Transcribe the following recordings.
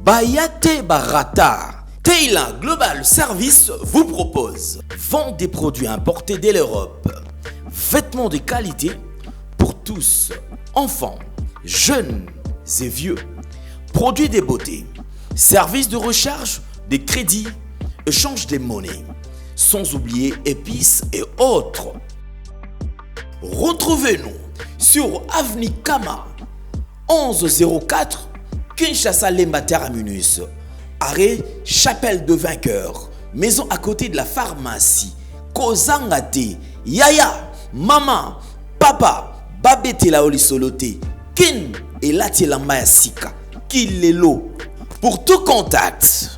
Bayate Barata. Taylor Global Service vous propose vente des produits importés de l'Europe, vêtements de qualité pour tous, enfants, jeunes et vieux, produits de beauté, services de recharge, de crédit, échange de monnaie, sans oublier épices et autres. Retrouvez-nous sur Avenue Kama 1104 Kinshasa Lemba Terminus, arrêt Chapelle de Vainqueur, maison à côté de la pharmacie. Kozangate, Yaya, Maman, Papa, Babete la Olisolote, Kin et Latiela Mayasika, Kilelo. Pour tout contact.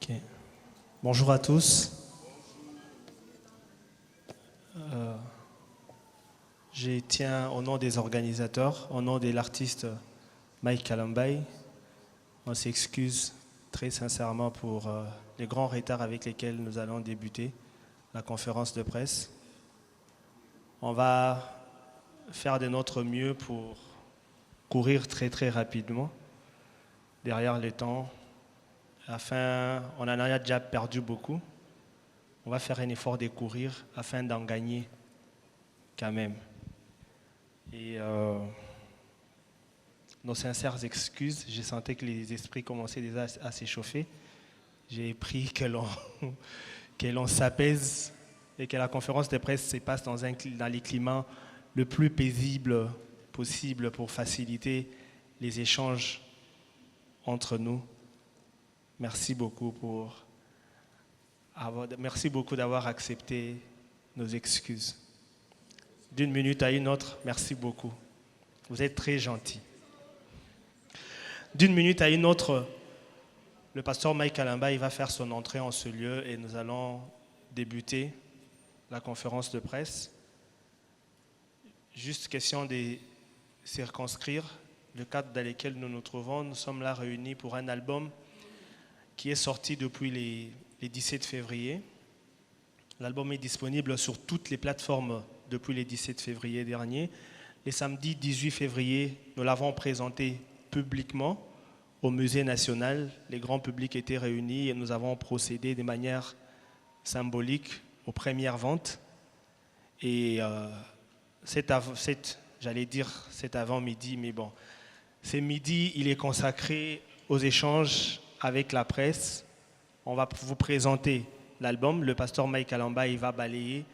Okay. Bonjour à tous. Je tiens au nom des organisateurs, au nom de l'artiste Mike Kalambai, on s'excuse très sincèrement pour les grands retards avec lesquels nous allons débuter la conférence de presse. On va faire de notre mieux pour courir très très rapidement derrière le temps. On en a déjà perdu beaucoup. On va faire un effort de courir afin d'en gagner quand même. Et nos sincères excuses, j'ai senti que les esprits commençaient déjà à s'échauffer. J'ai pris que l'on s'apaise et que la conférence de presse se passe dans les climats le plus paisible possible pour faciliter les échanges entre nous. Merci beaucoup d'avoir accepté nos excuses. D'une minute à une autre, merci beaucoup. Vous êtes très gentils. D'une minute à une autre, le pasteur Mike Kalamba va faire son entrée en ce lieu et nous allons débuter la conférence de presse. Juste question de circonscrire le cadre dans lequel nous nous trouvons. Nous sommes là réunis pour un album qui est sorti depuis les 17 février. L'album est disponible sur toutes les plateformes depuis le 17 février dernier. Le samedi 18 février, nous l'avons présenté publiquement au Musée national. Les grands publics étaient réunis et nous avons procédé de manière symbolique aux premières ventes. Et cet avant-midi, mais bon, ce midi, il est consacré aux échanges avec la presse. On va vous présenter l'album. Le pasteur Mike Kalamba, il va balayer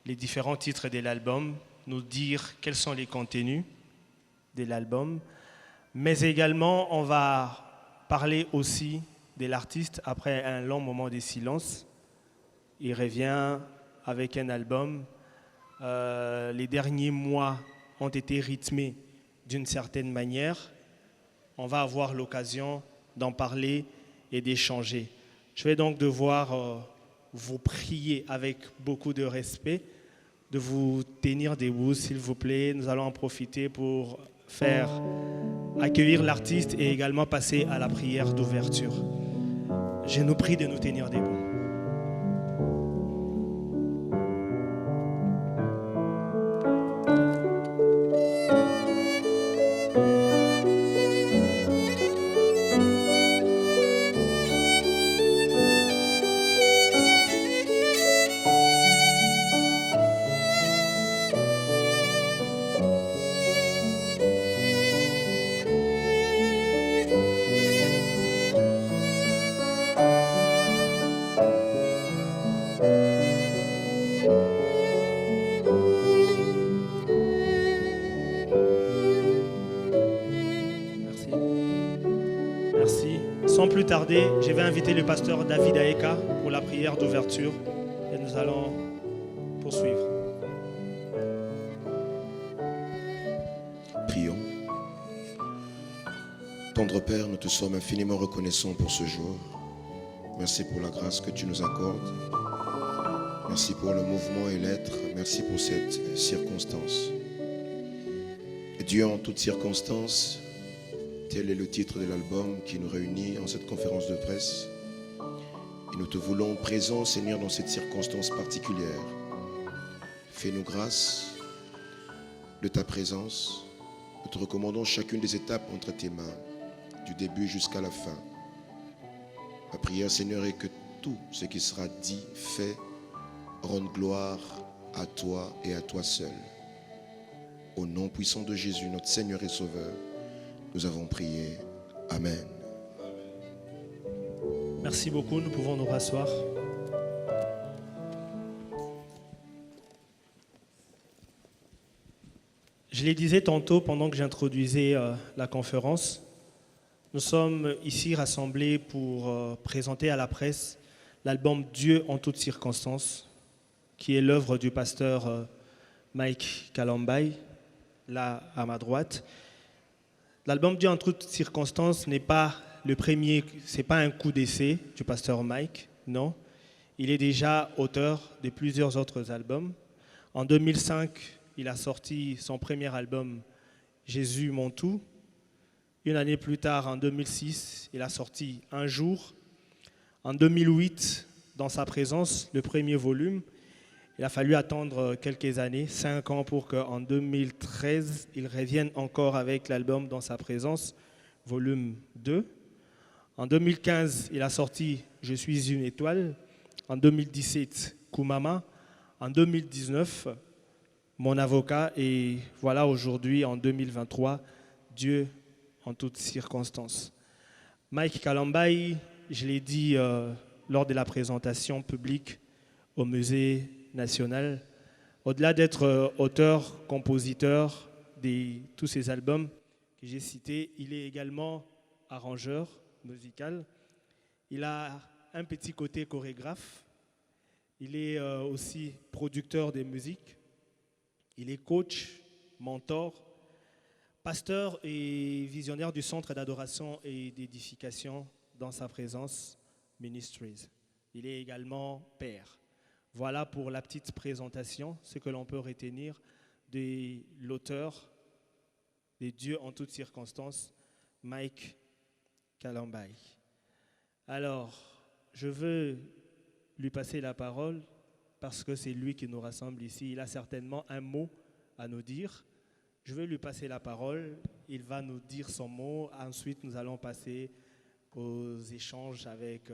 les différents titres de l'album, nous dire quels sont les contenus de l'album. Mais également, on va parler aussi de l'artiste après un long moment de silence. Il revient avec un album. Les derniers mois ont été rythmés d'une certaine manière. On va avoir l'occasion d'en parler et d'échanger. Je vais donc devoir vous prier avec beaucoup de respect de vous tenir debout, s'il vous plaît. Nous allons en profiter pour accueillir l'artiste et également passer à la prière d'ouverture. Je nous prie de nous tenir debout. Sans plus tarder, je vais inviter le pasteur David Aeka pour la prière d'ouverture et nous allons poursuivre. Prions. Tendre Père, nous te sommes infiniment reconnaissants pour ce jour. Merci pour la grâce que tu nous accordes. Merci pour le mouvement et l'être. Merci pour cette circonstance. Dieu en toutes circonstances, tel est le titre de l'album qui nous réunit en cette conférence de presse. Et nous te voulons présent, Seigneur, dans cette circonstance particulière. Fais-nous grâce de ta présence. Nous te recommandons chacune des étapes entre tes mains, du début jusqu'à la fin. Ma prière, Seigneur, est que tout ce qui sera dit, fait, rende gloire à toi et à toi seul. Au nom puissant de Jésus, notre Seigneur et Sauveur, nous avons prié. Amen. Merci beaucoup, nous pouvons nous rasseoir. Je le disais tantôt pendant que j'introduisais la conférence, nous sommes ici rassemblés pour présenter à la presse l'album Dieu en toutes circonstances, qui est l'œuvre du pasteur Mike Kalambai, là à ma droite. L'album Dieu en toutes circonstances n'est pas le premier, c'est pas un coup d'essai du pasteur Mike, non. Il est déjà auteur de plusieurs autres albums. En 2005, il a sorti son premier album Jésus mon tout. Une année plus tard, en 2006, il a sorti Un jour. En 2008, dans sa présence, le premier volume. Il a fallu attendre quelques années, 5 ans, pour qu'en 2013, il revienne encore avec l'album Dans sa présence, volume 2. En 2015, il a sorti Je suis une étoile. En 2017, Kumama. En 2019, Mon avocat. Et voilà aujourd'hui, en 2023, Dieu en toutes circonstances. Mike Kalambai, je l'ai dit lors de la présentation publique au musée national, au-delà d'être auteur, compositeur de tous ces albums que j'ai cités, il est également arrangeur musical. Il a un petit côté chorégraphe. Il est aussi producteur de musique. Il est coach, mentor, pasteur et visionnaire du Centre d'adoration et d'édification Dans sa présence Ministries. Il est également père. Voilà pour la petite présentation, ce que l'on peut retenir de l'auteur des Dieux en toutes circonstances, Mike Kalambai. Alors, je veux lui passer la parole parce que c'est lui qui nous rassemble ici. Il a certainement un mot à nous dire. Je vais lui passer la parole. Il va nous dire son mot. Ensuite, nous allons passer aux échanges avec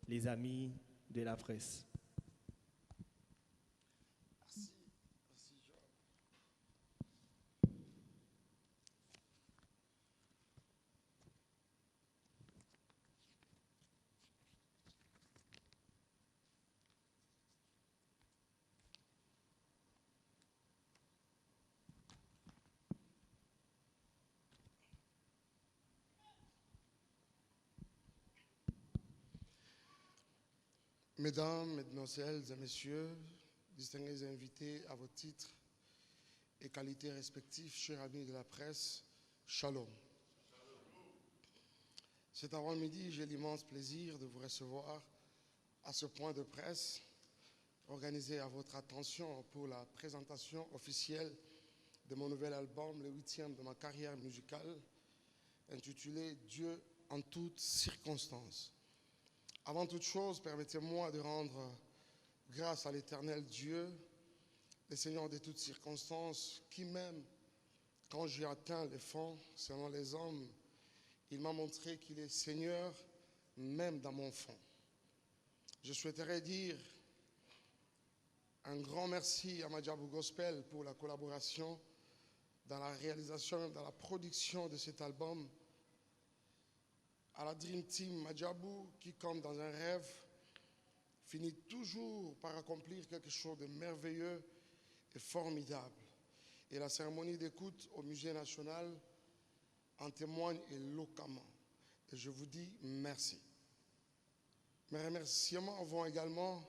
les amis de la presse. Mesdames, Mesdemoiselles et Messieurs, distingués invités à vos titres et qualités respectifs, chers amis de la presse, Shalom. Cet avant-midi, j'ai l'immense plaisir de vous recevoir à ce point de presse organisé à votre attention pour la présentation officielle de mon nouvel album, le 8e de ma carrière musicale, intitulé Dieu en toutes circonstances. Avant toute chose, permettez-moi de rendre grâce à l'Éternel Dieu, le Seigneur de toutes circonstances, qui même, quand j'ai atteint les fonds, selon les hommes, il m'a montré qu'il est Seigneur, même dans mon fond. Je souhaiterais dire un grand merci à Madjabou Gospel pour la collaboration dans la réalisation, dans la production de cet album, à la Dream Team Madjabou qui, comme dans un rêve, finit toujours par accomplir quelque chose de merveilleux et formidable. Et la cérémonie d'écoute au Musée national en témoigne éloquemment. et je vous dis merci. Mes remerciements vont également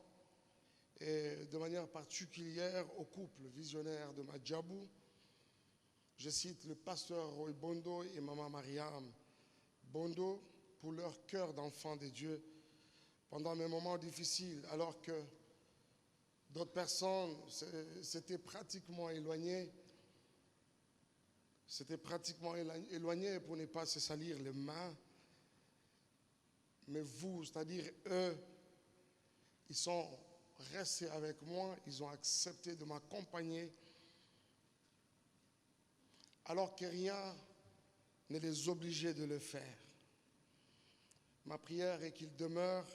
et de manière particulière au couple visionnaire de Madjabou. Je cite le pasteur Roy Bondo et maman Mariam Bondo pour leur cœur d'enfant de Dieu pendant mes moments difficiles, alors que d'autres personnes s'étaient pratiquement éloignées. Pour ne pas se salir les mains. Mais vous, c'est-à-dire eux, ils sont restés avec moi, ils ont accepté de m'accompagner, alors que rien ne les obligeait de le faire. Ma prière est qu'ils demeurent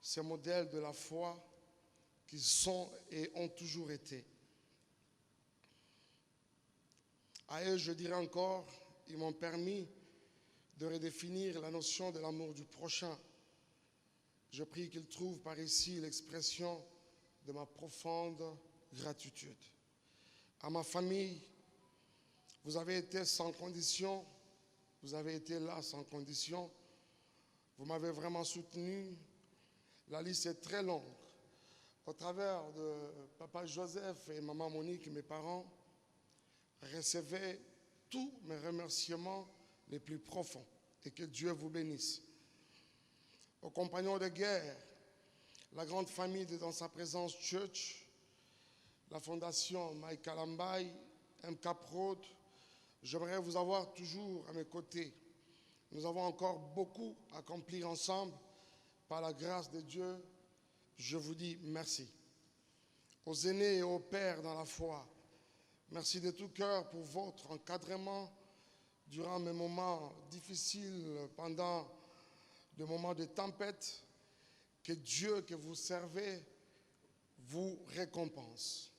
ces modèles de la foi qu'ils sont et ont toujours été. À eux, je dirais encore, ils m'ont permis de redéfinir la notion de l'amour du prochain. Je prie qu'ils trouvent par ici l'expression de ma profonde gratitude. À ma famille, vous avez été sans condition, vous avez été là sans condition, vous m'avez vraiment soutenu. La liste est très longue. Au travers de papa Joseph et maman Monique, mes parents, recevez tous mes remerciements les plus profonds et que Dieu vous bénisse. Aux compagnons de guerre, la grande famille de Dans sa présence Church, la fondation Mike Alambai, MK Prod, j'aimerais vous avoir toujours à mes côtés. Nous avons encore beaucoup à accomplir ensemble. Par la grâce de Dieu, je vous dis merci. Aux aînés et aux pères dans la foi, merci de tout cœur pour votre encadrement durant mes moments difficiles, pendant des moments de tempête. Que Dieu que vous servez vous récompense.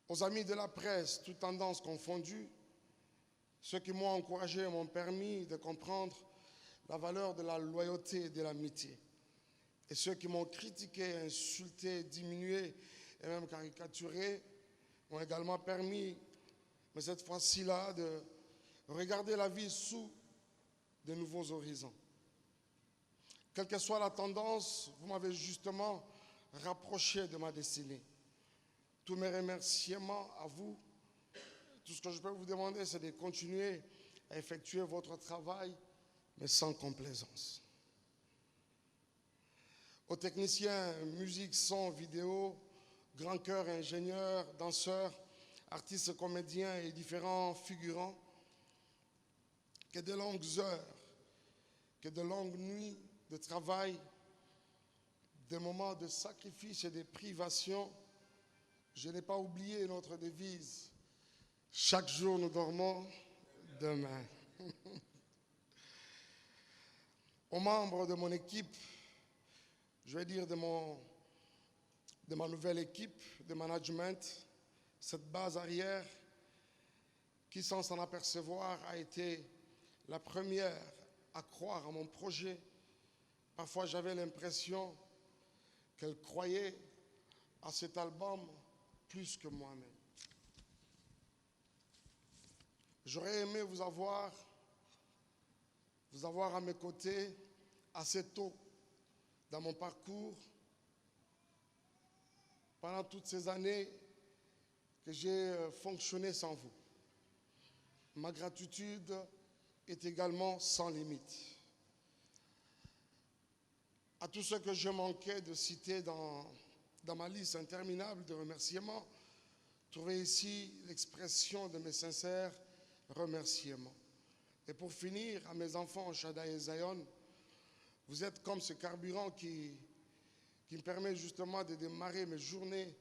Aux amis de la presse, toutes tendances confondues, ceux qui m'ont encouragé m'ont permis de comprendre la valeur de la loyauté et de l'amitié. Et ceux qui m'ont critiqué, insulté, diminué et même caricaturé m'ont également permis, mais cette fois-ci-là, de regarder la vie sous de nouveaux horizons. Quelle que soit la tendance, vous m'avez justement rapproché de ma destinée. Tous mes remerciements à vous. Tout ce que je peux vous demander, c'est de continuer à effectuer votre travail, mais sans complaisance. Aux techniciens, musique, son, vidéo, grand chœur, ingénieurs, danseurs, artistes, comédiens et différents figurants, que de longues heures, que de longues nuits de travail, des moments de sacrifice et de privation, je n'ai pas oublié notre devise. Chaque jour nous dormons, demain. Aux membres de mon équipe, je vais dire de ma nouvelle équipe de management, cette base arrière, qui sans s'en apercevoir a été la première à croire à mon projet. Parfois j'avais l'impression qu'elle croyait à cet album plus que moi-même. J'aurais aimé vous avoir à mes côtés assez tôt dans mon parcours, pendant toutes ces années que j'ai fonctionné sans vous. Ma gratitude est également sans limite. À tous ceux que je manquais de citer dans ma liste interminable de remerciements, trouvez ici l'expression de mes sincères remerciements. Et pour finir, à mes enfants, Shada et Zion, vous êtes comme ce carburant qui me permet justement de démarrer mes journées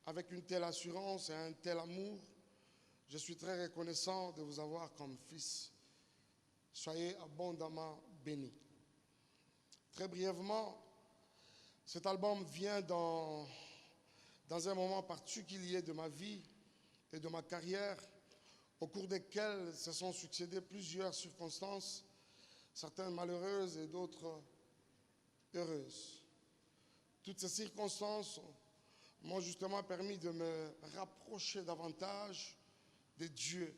avec une telle assurance et un tel amour. Je suis très reconnaissant de vous avoir comme fils. Soyez abondamment bénis. Très brièvement, cet album vient dans un moment particulier de ma vie et de ma carrière, au cours desquelles se sont succédées plusieurs circonstances, certaines malheureuses et d'autres heureuses. Toutes ces circonstances m'ont justement permis de me rapprocher davantage de Dieu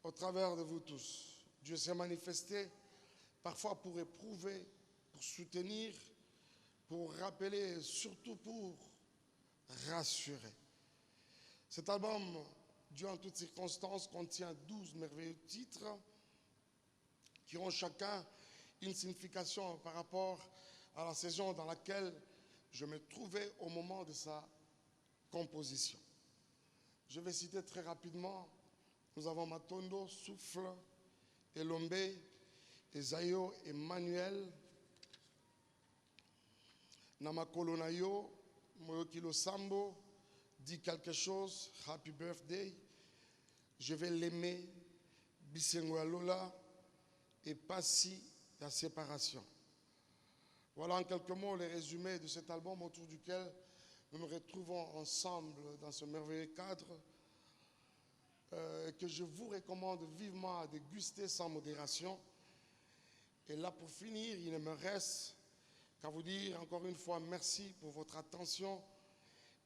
au travers de vous tous. Dieu s'est manifesté parfois pour éprouver, pour soutenir, pour rappeler, surtout pour rassurer. Cet album, Dieu en toutes circonstances, contient 12 merveilleux titres qui ont chacun une signification par rapport à la saison dans laquelle je me trouvais au moment de sa composition. Je vais citer très rapidement. Nous avons Matondo, Souffle, Elombe, Esayo, Emmanuel, Namakolo Nayo, Moyokilo Sambo, Dis quelque chose, Happy Birthday, Je vais l'aimer, Bisengo Lola et Passi, la séparation. Voilà en quelques mots les résumés de cet album autour duquel nous nous retrouvons ensemble dans ce merveilleux cadre que je vous recommande vivement à déguster sans modération. Et là, pour finir, il ne me reste qu'à vous dire encore une fois merci pour votre attention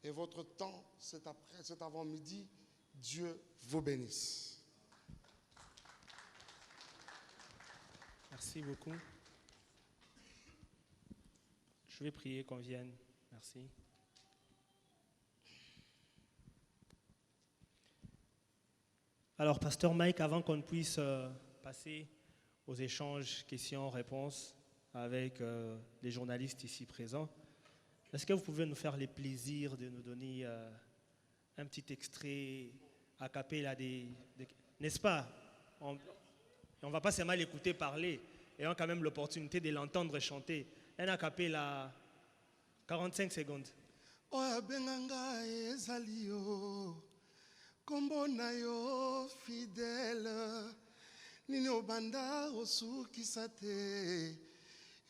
et votre temps cet avant-midi. Dieu vous bénisse. Merci beaucoup. Je vais prier qu'on vienne. Merci. Alors, Pasteur Mike, avant qu'on puisse passer aux échanges, questions-réponses avec les journalistes ici présents, est-ce que vous pouvez nous faire le plaisir de nous donner un petit extrait a cappella n'est-ce pas? On ne va pas seulement l'écouter parler, ayant quand même l'opportunité de l'entendre chanter. Un a cappella 45 secondes. Oya benganga ezali yo, kombo na yo fidèle, nini obanda osukisa te,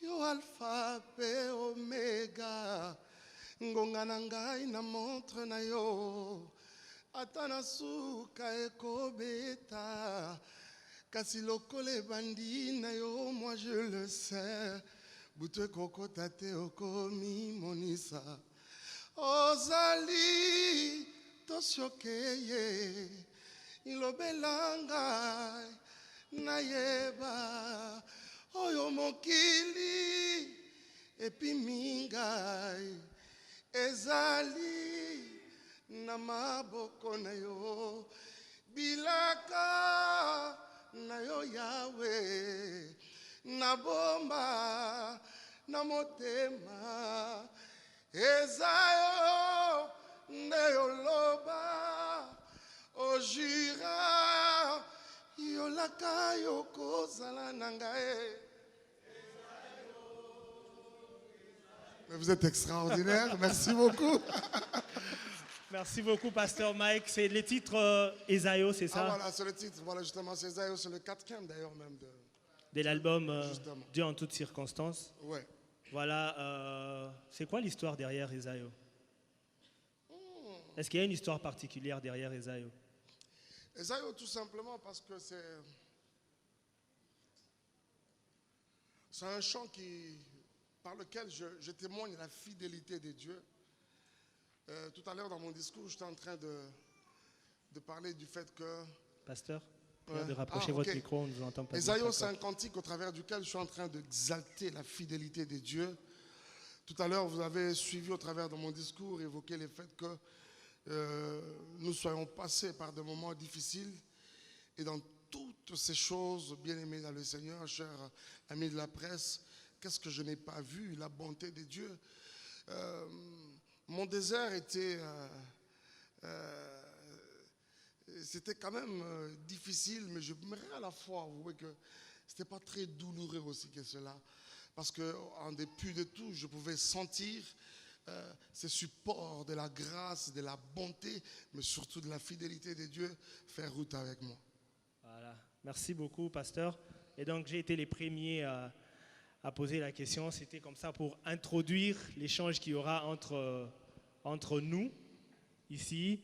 yo alpha pe omega, ngonga na ngai na montre na yo, ata na suka ekobeta, kasi lokolo ebandi na yo, moi je le sais, butu ekokota te okomi monisa. Ozali tosyokeye ilobela ngai nayeba oyo mokili epimi ngai ezali na maboko na yo bilaka na yo Yawe na bomba na motema Esayo Neoloba Ojira Yolaka Yoko Zalanangae. Mais vous êtes extraordinaire, merci beaucoup. Merci beaucoup, Pasteur Mike. C'est le titre Esayo, c'est ça? Ah voilà, c'est le titre. Voilà, justement, c'est Esayo, c'est le 4e d'ailleurs même de l'album Dieu en toutes circonstances. Ouais. Voilà, c'est quoi l'histoire derrière Esayo? Est-ce qu'il y a une histoire particulière derrière Esayo? Esayo, tout simplement parce que c'est un chant par lequel je témoigne la fidélité de Dieu. Tout à l'heure dans mon discours, j'étais en train de parler du fait que... Pasteur, de rapprocher votre micro, on ne vous entend pas. Esayo, c'est un cantique au travers duquel je suis en train d'exalter la fidélité de Dieu. Tout à l'heure, vous avez suivi au travers de mon discours, évoqué le fait que nous soyons passés par des moments difficiles. Et dans toutes ces choses, bien-aimés dans le Seigneur, chers amis de la presse, qu'est-ce que je n'ai pas vu? La bonté de Dieu. Mon désert était... c'était quand même difficile, mais je me à la fois avouer que ce n'était pas très douloureux aussi que cela. Parce qu'en dépit de tout, je pouvais sentir ce support de la grâce, de la bonté, mais surtout de la fidélité de Dieu faire route avec moi. Voilà. Merci beaucoup, Pasteur. Et donc, j'ai été les premiers à poser la question. C'était comme ça pour introduire l'échange qu'il y aura entre nous, ici.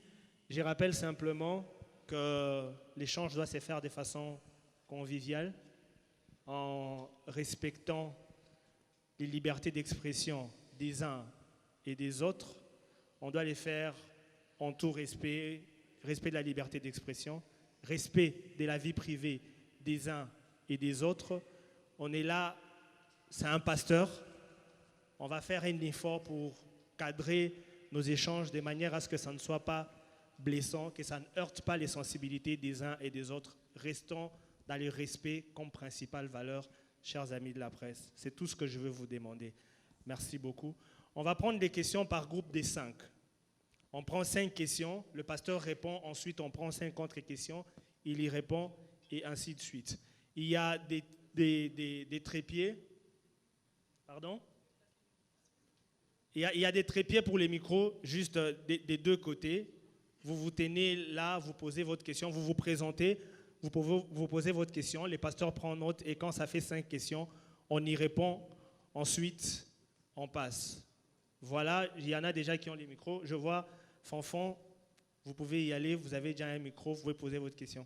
Je rappelle simplement que l'échange doit se faire de façon conviviale, en respectant les libertés d'expression des uns et des autres. On doit les faire en tout respect, respect de la liberté d'expression, respect de la vie privée des uns et des autres. On est là, c'est un pasteur. On va faire un effort pour cadrer nos échanges de manière à ce que ça ne soit pas blessant, que ça ne heurte pas les sensibilités des uns et des autres. Restons dans le respect comme principale valeur, chers amis de la presse. C'est tout ce que je veux vous demander. Merci beaucoup. On va prendre des questions par groupe des 5. On prend 5 questions, le pasteur répond, ensuite on prend 5 autres questions, il y répond et ainsi de suite. Il y a des trépieds. Pardon ? Il y a des trépieds pour les micros, juste des deux côtés. Vous vous tenez là, vous posez votre question, vous vous présentez, vous pouvez vous poser votre question, les pasteurs prennent note et quand ça fait 5 questions, on y répond, ensuite on passe. Voilà, il y en a déjà qui ont les micros. Je vois Fanfan, vous pouvez y aller, vous avez déjà un micro, vous pouvez poser votre question.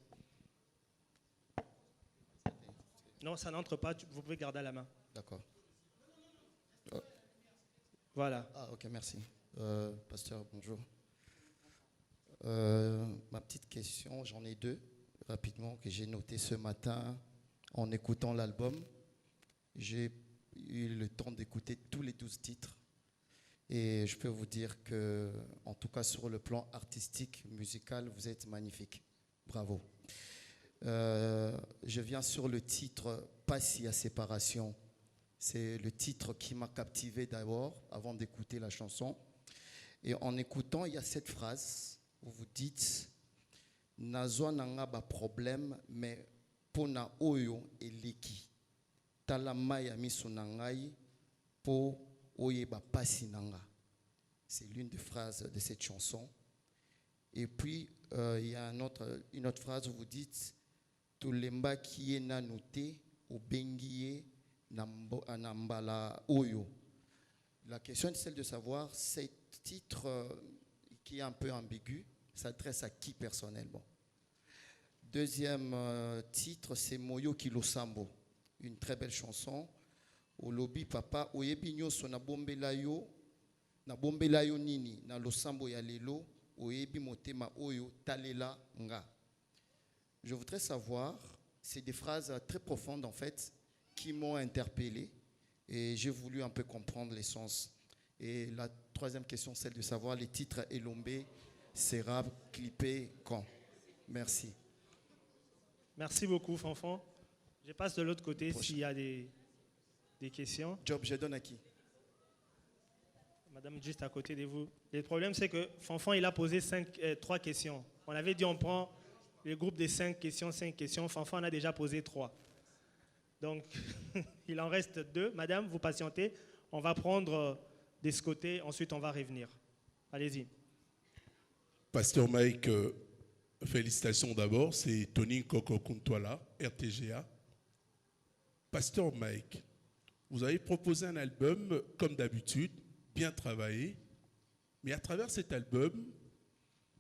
Non, ça n'entre pas, vous pouvez garder à la main. D'accord. Voilà. Ah, ok, merci. Pasteur, bonjour. Ma petite question, j'en ai 2, rapidement, que j'ai noté ce matin en écoutant l'album. J'ai eu le temps d'écouter tous les 12 titres. Et je peux vous dire que, en tout cas sur le plan artistique, musical, vous êtes magnifique. Bravo. Je viens sur le titre « Pas si à séparation ». C'est le titre qui m'a captivé d'abord, avant d'écouter la chanson. Et en écoutant, il y a cette phrase où vous dites « Nazwa nanga ba problème, mais pona oyo eleki. Tala maya miso nangai po oye ba pasi nanga ». C'est l'une des phrases de cette chanson. Et puis, il y a une autre phrase où vous dites « Tolemba kiye nanute obengiye Nambala Oyo ». La question est celle de savoir, ce titre qui est un peu ambigu, s'adresse à qui personnellement? Deuxième titre, c'est Moyo Kilosambo, une très belle chanson. Au lobby papa, oyebi nyoso na bombela yo nini, na losambo ya lelo, oyebi motema oyo talela nga. Je voudrais savoir, c'est des phrases très profondes en fait, qui m'ont interpellé et j'ai voulu un peu comprendre les sens. Et la troisième question, celle de savoir les titres Elombe sera clippé quand? Merci. Merci beaucoup, Fanfan. Je passe de l'autre côté s'il y a des questions. Job, je donne à qui? Madame, juste à côté de vous. Le problème, c'est que Fanfan, il a posé 3 questions. On avait dit on prend le groupe des 5 questions, 5 questions. Fanfan en a déjà posé 3. Donc, il en reste 2. Madame, vous patientez. On va prendre de ce côté, ensuite on va revenir. Allez-y. Pasteur Mike, félicitations d'abord. C'est Tony Koko Kuntwala, RTGA. Pasteur Mike, vous avez proposé un album, comme d'habitude, bien travaillé. Mais à travers cet album,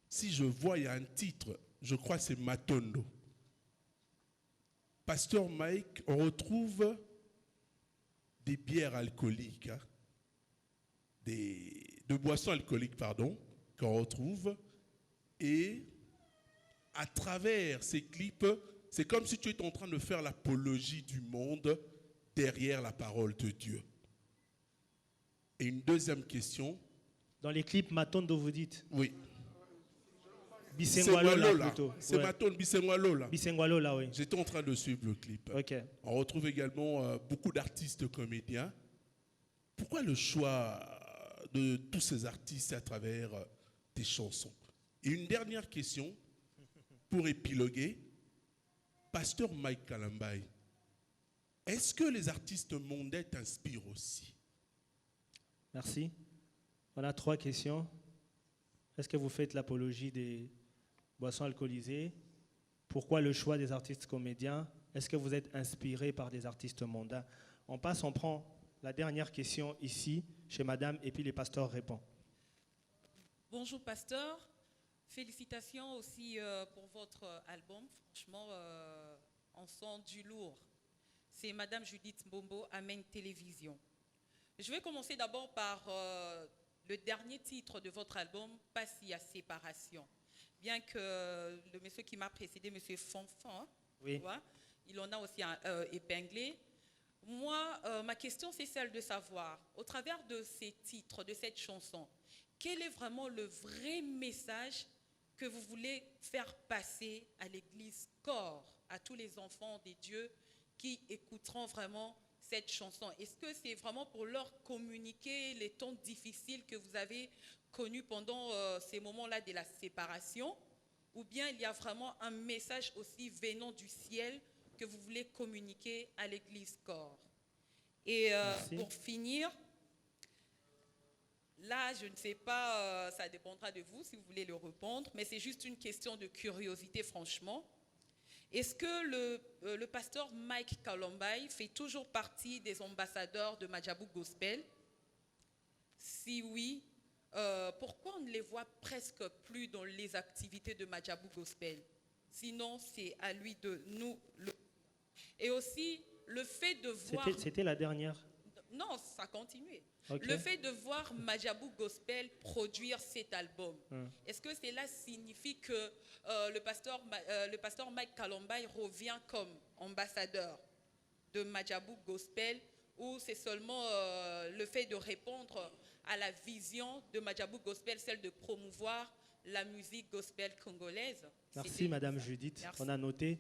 si je vois, il y a un titre, je crois que c'est Matondo. Pasteur Mike, on retrouve des bières alcooliques, hein, de boissons alcooliques, pardon, qu'on retrouve. Et à travers ces clips, c'est comme si tu étais en train de faire l'apologie du monde derrière la parole de Dieu. Et une deuxième question. Dans les clips Matondo, vous dites? Oui. Bisengwalola plutôt. C'est Matondo Bisengwalola. Bisengwalola, oui. J'étais en train de suivre le clip. Okay. On retrouve également beaucoup d'artistes comédiens. Pourquoi le choix de tous ces artistes à travers tes chansons? Et une dernière question, pour épiloguer. Pasteur Mike Kalambaye, est-ce que les artistes mondains t'inspirent aussi? Merci. On a 3 questions. Est-ce que vous faites l'apologie des boissons alcoolisées? Pourquoi le choix des artistes comédiens? Est-ce que vous êtes inspiré par des artistes mondains? On passe, on prend la dernière question ici, chez madame, et puis les pasteurs répondent. Bonjour pasteur. Félicitations aussi pour votre album. Franchement, on sent du lourd. C'est madame Judith Mbombo, Amen Télévision. Je vais commencer d'abord par le dernier titre de votre album, Pas si à séparation. Bien que le monsieur qui m'a précédé, monsieur Fanfan, oui, il en a aussi épinglé. Moi, ma question, c'est celle de savoir, au travers de ces titres, de cette chanson, quel est vraiment le vrai message que vous voulez faire passer à l'Église Corps, à tous les enfants des dieux qui écouteront vraiment cette chanson? Est-ce que c'est vraiment pour leur communiquer les temps difficiles que vous avez connus pendant ces moments-là de la séparation, ou bien il y a vraiment un message aussi venant du ciel que vous voulez communiquer à l'Église Corps? Et pour finir, là, je ne sais pas, ça dépendra de vous si vous voulez le répondre, mais c'est juste une question de curiosité, franchement. Est-ce que le pasteur Mike Kalombayi fait toujours partie des ambassadeurs de Majabu Gospel? Si oui, pourquoi on ne les voit presque plus dans les activités de Majabu Gospel? Sinon, c'est à lui de nous le... Et aussi, le fait de voir... C'était la dernière. Non, ça continue. Okay. Le fait de voir Majabu Gospel produire cet album, est-ce que cela signifie que le pasteur Mike Kalombayi revient comme ambassadeur de Majabu Gospel, ou c'est seulement le fait de répondre à la vision de Majabu Gospel, celle de promouvoir la musique gospel congolaise? Merci Madame Judith. Merci. On a noté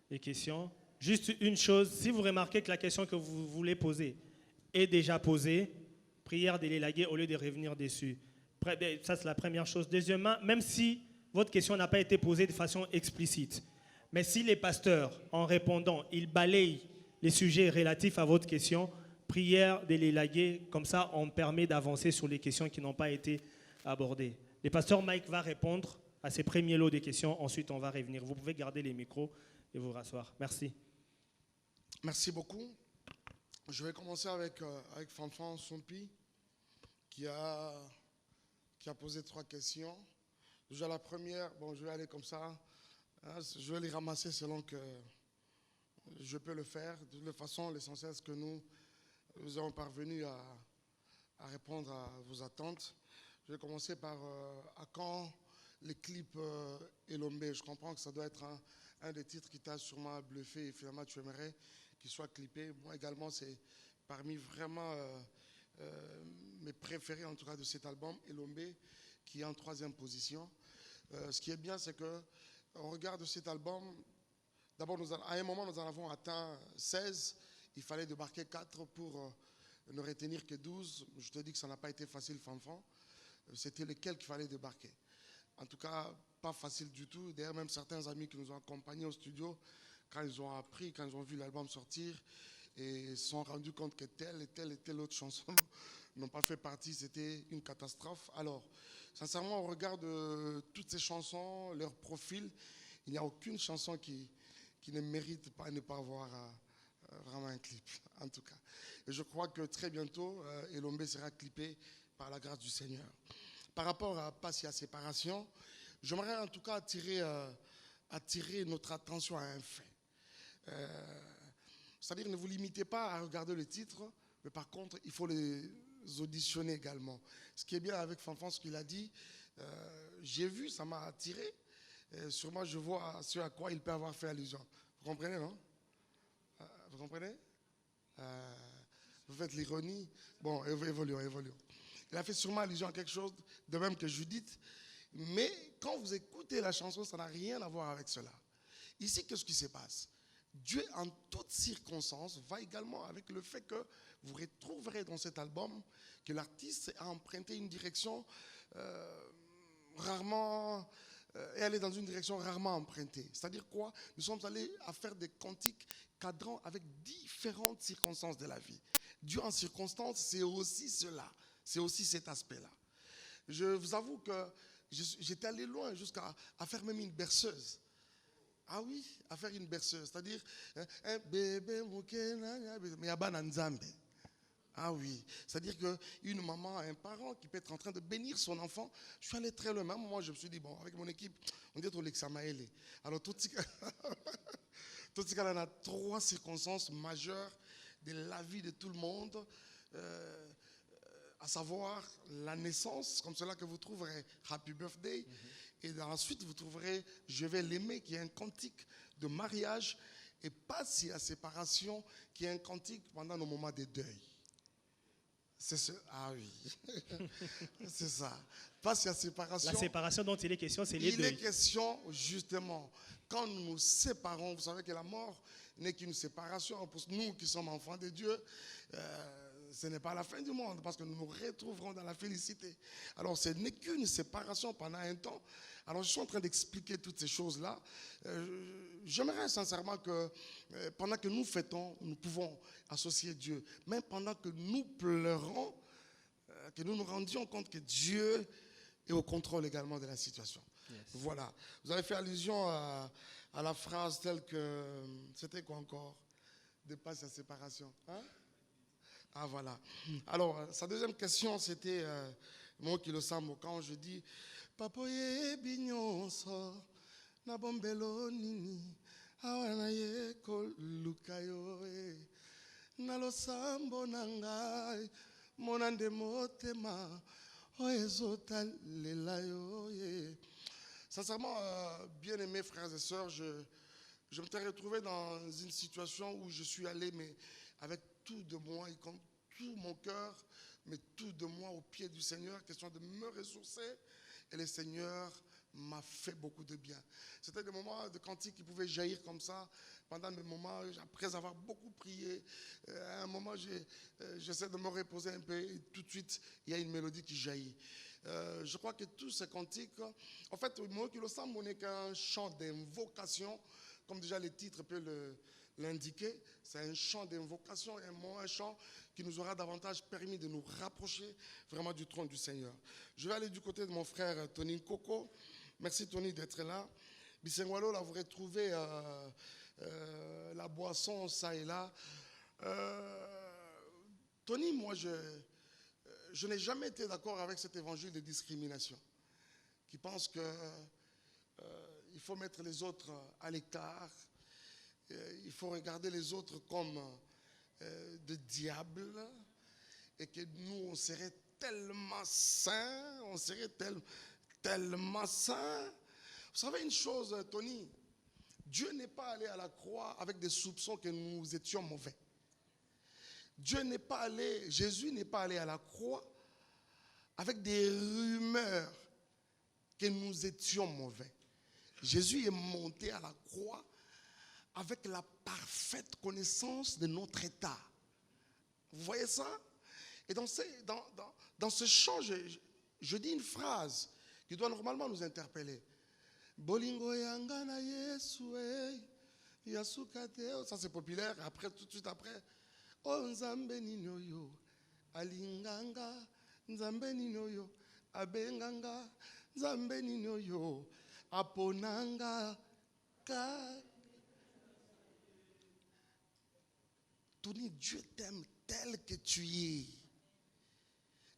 les questions. Juste une chose, si vous remarquez que la question que vous voulez poser est déjà posée, prière de l'élaguer au lieu de revenir dessus. Ça, c'est la première chose. Deuxièmement, même si votre question n'a pas été posée de façon explicite, mais si les pasteurs, en répondant, ils balayent les sujets relatifs à votre question, prière de l'élaguer, comme ça, on permet d'avancer sur les questions qui n'ont pas été abordées. Le pasteur Mike va répondre à ces premiers lots de questions, ensuite on va revenir. Vous pouvez garder les micros et vous rasseoir. Merci. Merci beaucoup. Je vais commencer avec Fanfan Sompi qui a posé 3 questions. Déjà la première, bon, je vais aller comme ça. Hein, je vais les ramasser selon que je peux le faire. De toute façon, l'essentiel, c'est que nous avons parvenu à répondre à vos attentes. Je vais commencer par à quand les clips Elombe. Je comprends que ça doit être un des titres qui t'a sûrement bluffé et finalement tu aimerais qu'il soit clippé. Moi également, c'est parmi vraiment mes préférés en tout cas de cet album, Elombe, qui est en 3e position. Ce qui est bien, c'est que au regard de cet album, d'abord à un moment nous en avons atteint 16, il fallait débarquer 4 pour ne retenir que 12. Je te dis que ça n'a pas été facile, Fanfan. C'était lesquels qu'il fallait débarquer. En tout cas, pas facile du tout. D'ailleurs, même certains amis qui nous ont accompagnés au studio, quand ils ont appris, quand ils ont vu l'album sortir, et se sont rendus compte que telle et telle autre chanson n'ont pas fait partie, c'était une catastrophe. Alors, sincèrement, au regard de toutes ces chansons, leur profil, il n'y a aucune chanson qui ne mérite pas de ne pas avoir vraiment un clip, en tout cas. Et je crois que très bientôt, Elombe sera clippé par la grâce du Seigneur. Par rapport à Passia Séparation, j'aimerais en tout cas attirer notre attention à un fait. C'est-à-dire, ne vous limitez pas à regarder le titre, mais par contre, il faut les auditionner également. Ce qui est bien avec Fanfan, ce qu'il a dit, j'ai vu, ça m'a attiré. Sûrement, je vois ce à quoi il peut avoir fait allusion. Vous comprenez, non? Vous comprenez? Vous faites l'ironie. Bon, évoluons. Il a fait sûrement allusion à quelque chose de même que Judith. Mais quand vous écoutez la chanson, ça n'a rien à voir avec cela. Ici, qu'est-ce qui se passe? Dieu, en toutes circonstances, va également avec le fait que vous retrouverez dans cet album que l'artiste a emprunté une direction rarement... et aller dans une direction rarement empruntée. C'est-à-dire quoi? Nous sommes allés à faire des cantiques cadrant avec différentes circonstances de la vie. Dieu en circonstances, c'est aussi cela. C'est aussi cet aspect-là. Je vous avoue que j'étais allé loin jusqu'à faire même une berceuse. Ah oui, à faire une berceuse. C'est-à-dire, un bébé, mais Nzambe. Ah oui, c'est-à-dire qu'une maman, un parent qui peut être en train de bénir son enfant, je suis allé très loin. Même moi, je me suis dit, bon, avec mon équipe, on dit au Lexamaele. Alors, tout ce cas-là, on a 3 circonstances majeures de la vie de tout le monde, à savoir la naissance, comme cela que vous trouverez Happy Birthday, et ensuite vous trouverez Je vais l'aimer, qui est un cantique de mariage, et passe la séparation, qui est un cantique pendant nos moments de deuil. C'est ce, ah oui, c'est ça. Passe la séparation. La séparation dont il est question, c'est les Il deuils. est question, justement, quand nous nous séparons, vous savez que la mort n'est qu'une séparation. Pour nous qui sommes enfants de Dieu, ce n'est pas la fin du monde, parce que nous nous retrouverons dans la félicité. Alors, ce n'est qu'une séparation pendant un temps. Alors, je suis en train d'expliquer toutes ces choses-là. J'aimerais sincèrement que, pendant que nous fêtons, nous pouvons associer Dieu. Même pendant que nous pleurons, que nous nous rendions compte que Dieu est au contrôle également de la situation. Yes. Voilà. Vous avez fait allusion à la phrase telle que... C'était quoi encore? Dépasse la séparation. Hein? Ah, voilà. Alors, sa deuxième question, c'était moi qui le sens, quand je dis Papoye binyonso na bombelo nini awana ye kolukayo na losambo nangai monande motema oezota lelayo. Sincèrement, bien aimés frères et sœurs, je me suis retrouvé dans une situation où je suis allé, mais avec tout de moi, et comme tout mon cœur, mais tout de moi au pied du Seigneur, question de me ressourcer. Et le Seigneur m'a fait beaucoup de bien. C'était des moments de cantique qui pouvaient jaillir comme ça, pendant des moments, après avoir beaucoup prié. À un moment, j'essaie de me reposer un peu, et tout de suite, il y a une mélodie qui jaillit. Je crois que tous ces cantiques, en fait, moi qui le sens, on n'est qu'un chant d'invocation, comme déjà le titre peut l'indiquer. C'est un chant d'invocation, un chant qui nous aura davantage permis de nous rapprocher vraiment du trône du Seigneur. Je vais aller du côté de mon frère Tony Coco. Merci Tony d'être là. Bissengwalo, là vous retrouvez la boisson, ça et là. Tony, moi je n'ai jamais été d'accord avec cet évangile de discrimination qui pense que il faut mettre les autres à l'écart. Il faut regarder les autres comme des diables et que nous, on serait tellement saints, on serait tellement saints. Vous savez une chose, Tony, Dieu n'est pas allé à la croix avec des soupçons que nous étions mauvais. Jésus n'est pas allé à la croix avec des rumeurs que nous étions mauvais. Jésus est monté à la croix avec la parfaite connaissance de notre état. Vous voyez ça? Et dans ce chant, je dis une phrase qui doit normalement nous interpeller. Bolingo yangana Yesu yasukate. Ça c'est populaire. Après, tout de suite après, oh nzambe ninoyo alinganga nzambe ninoyo abenganga nzambe ninoyo aponanga ka. Tony, Dieu t'aime tel que tu es.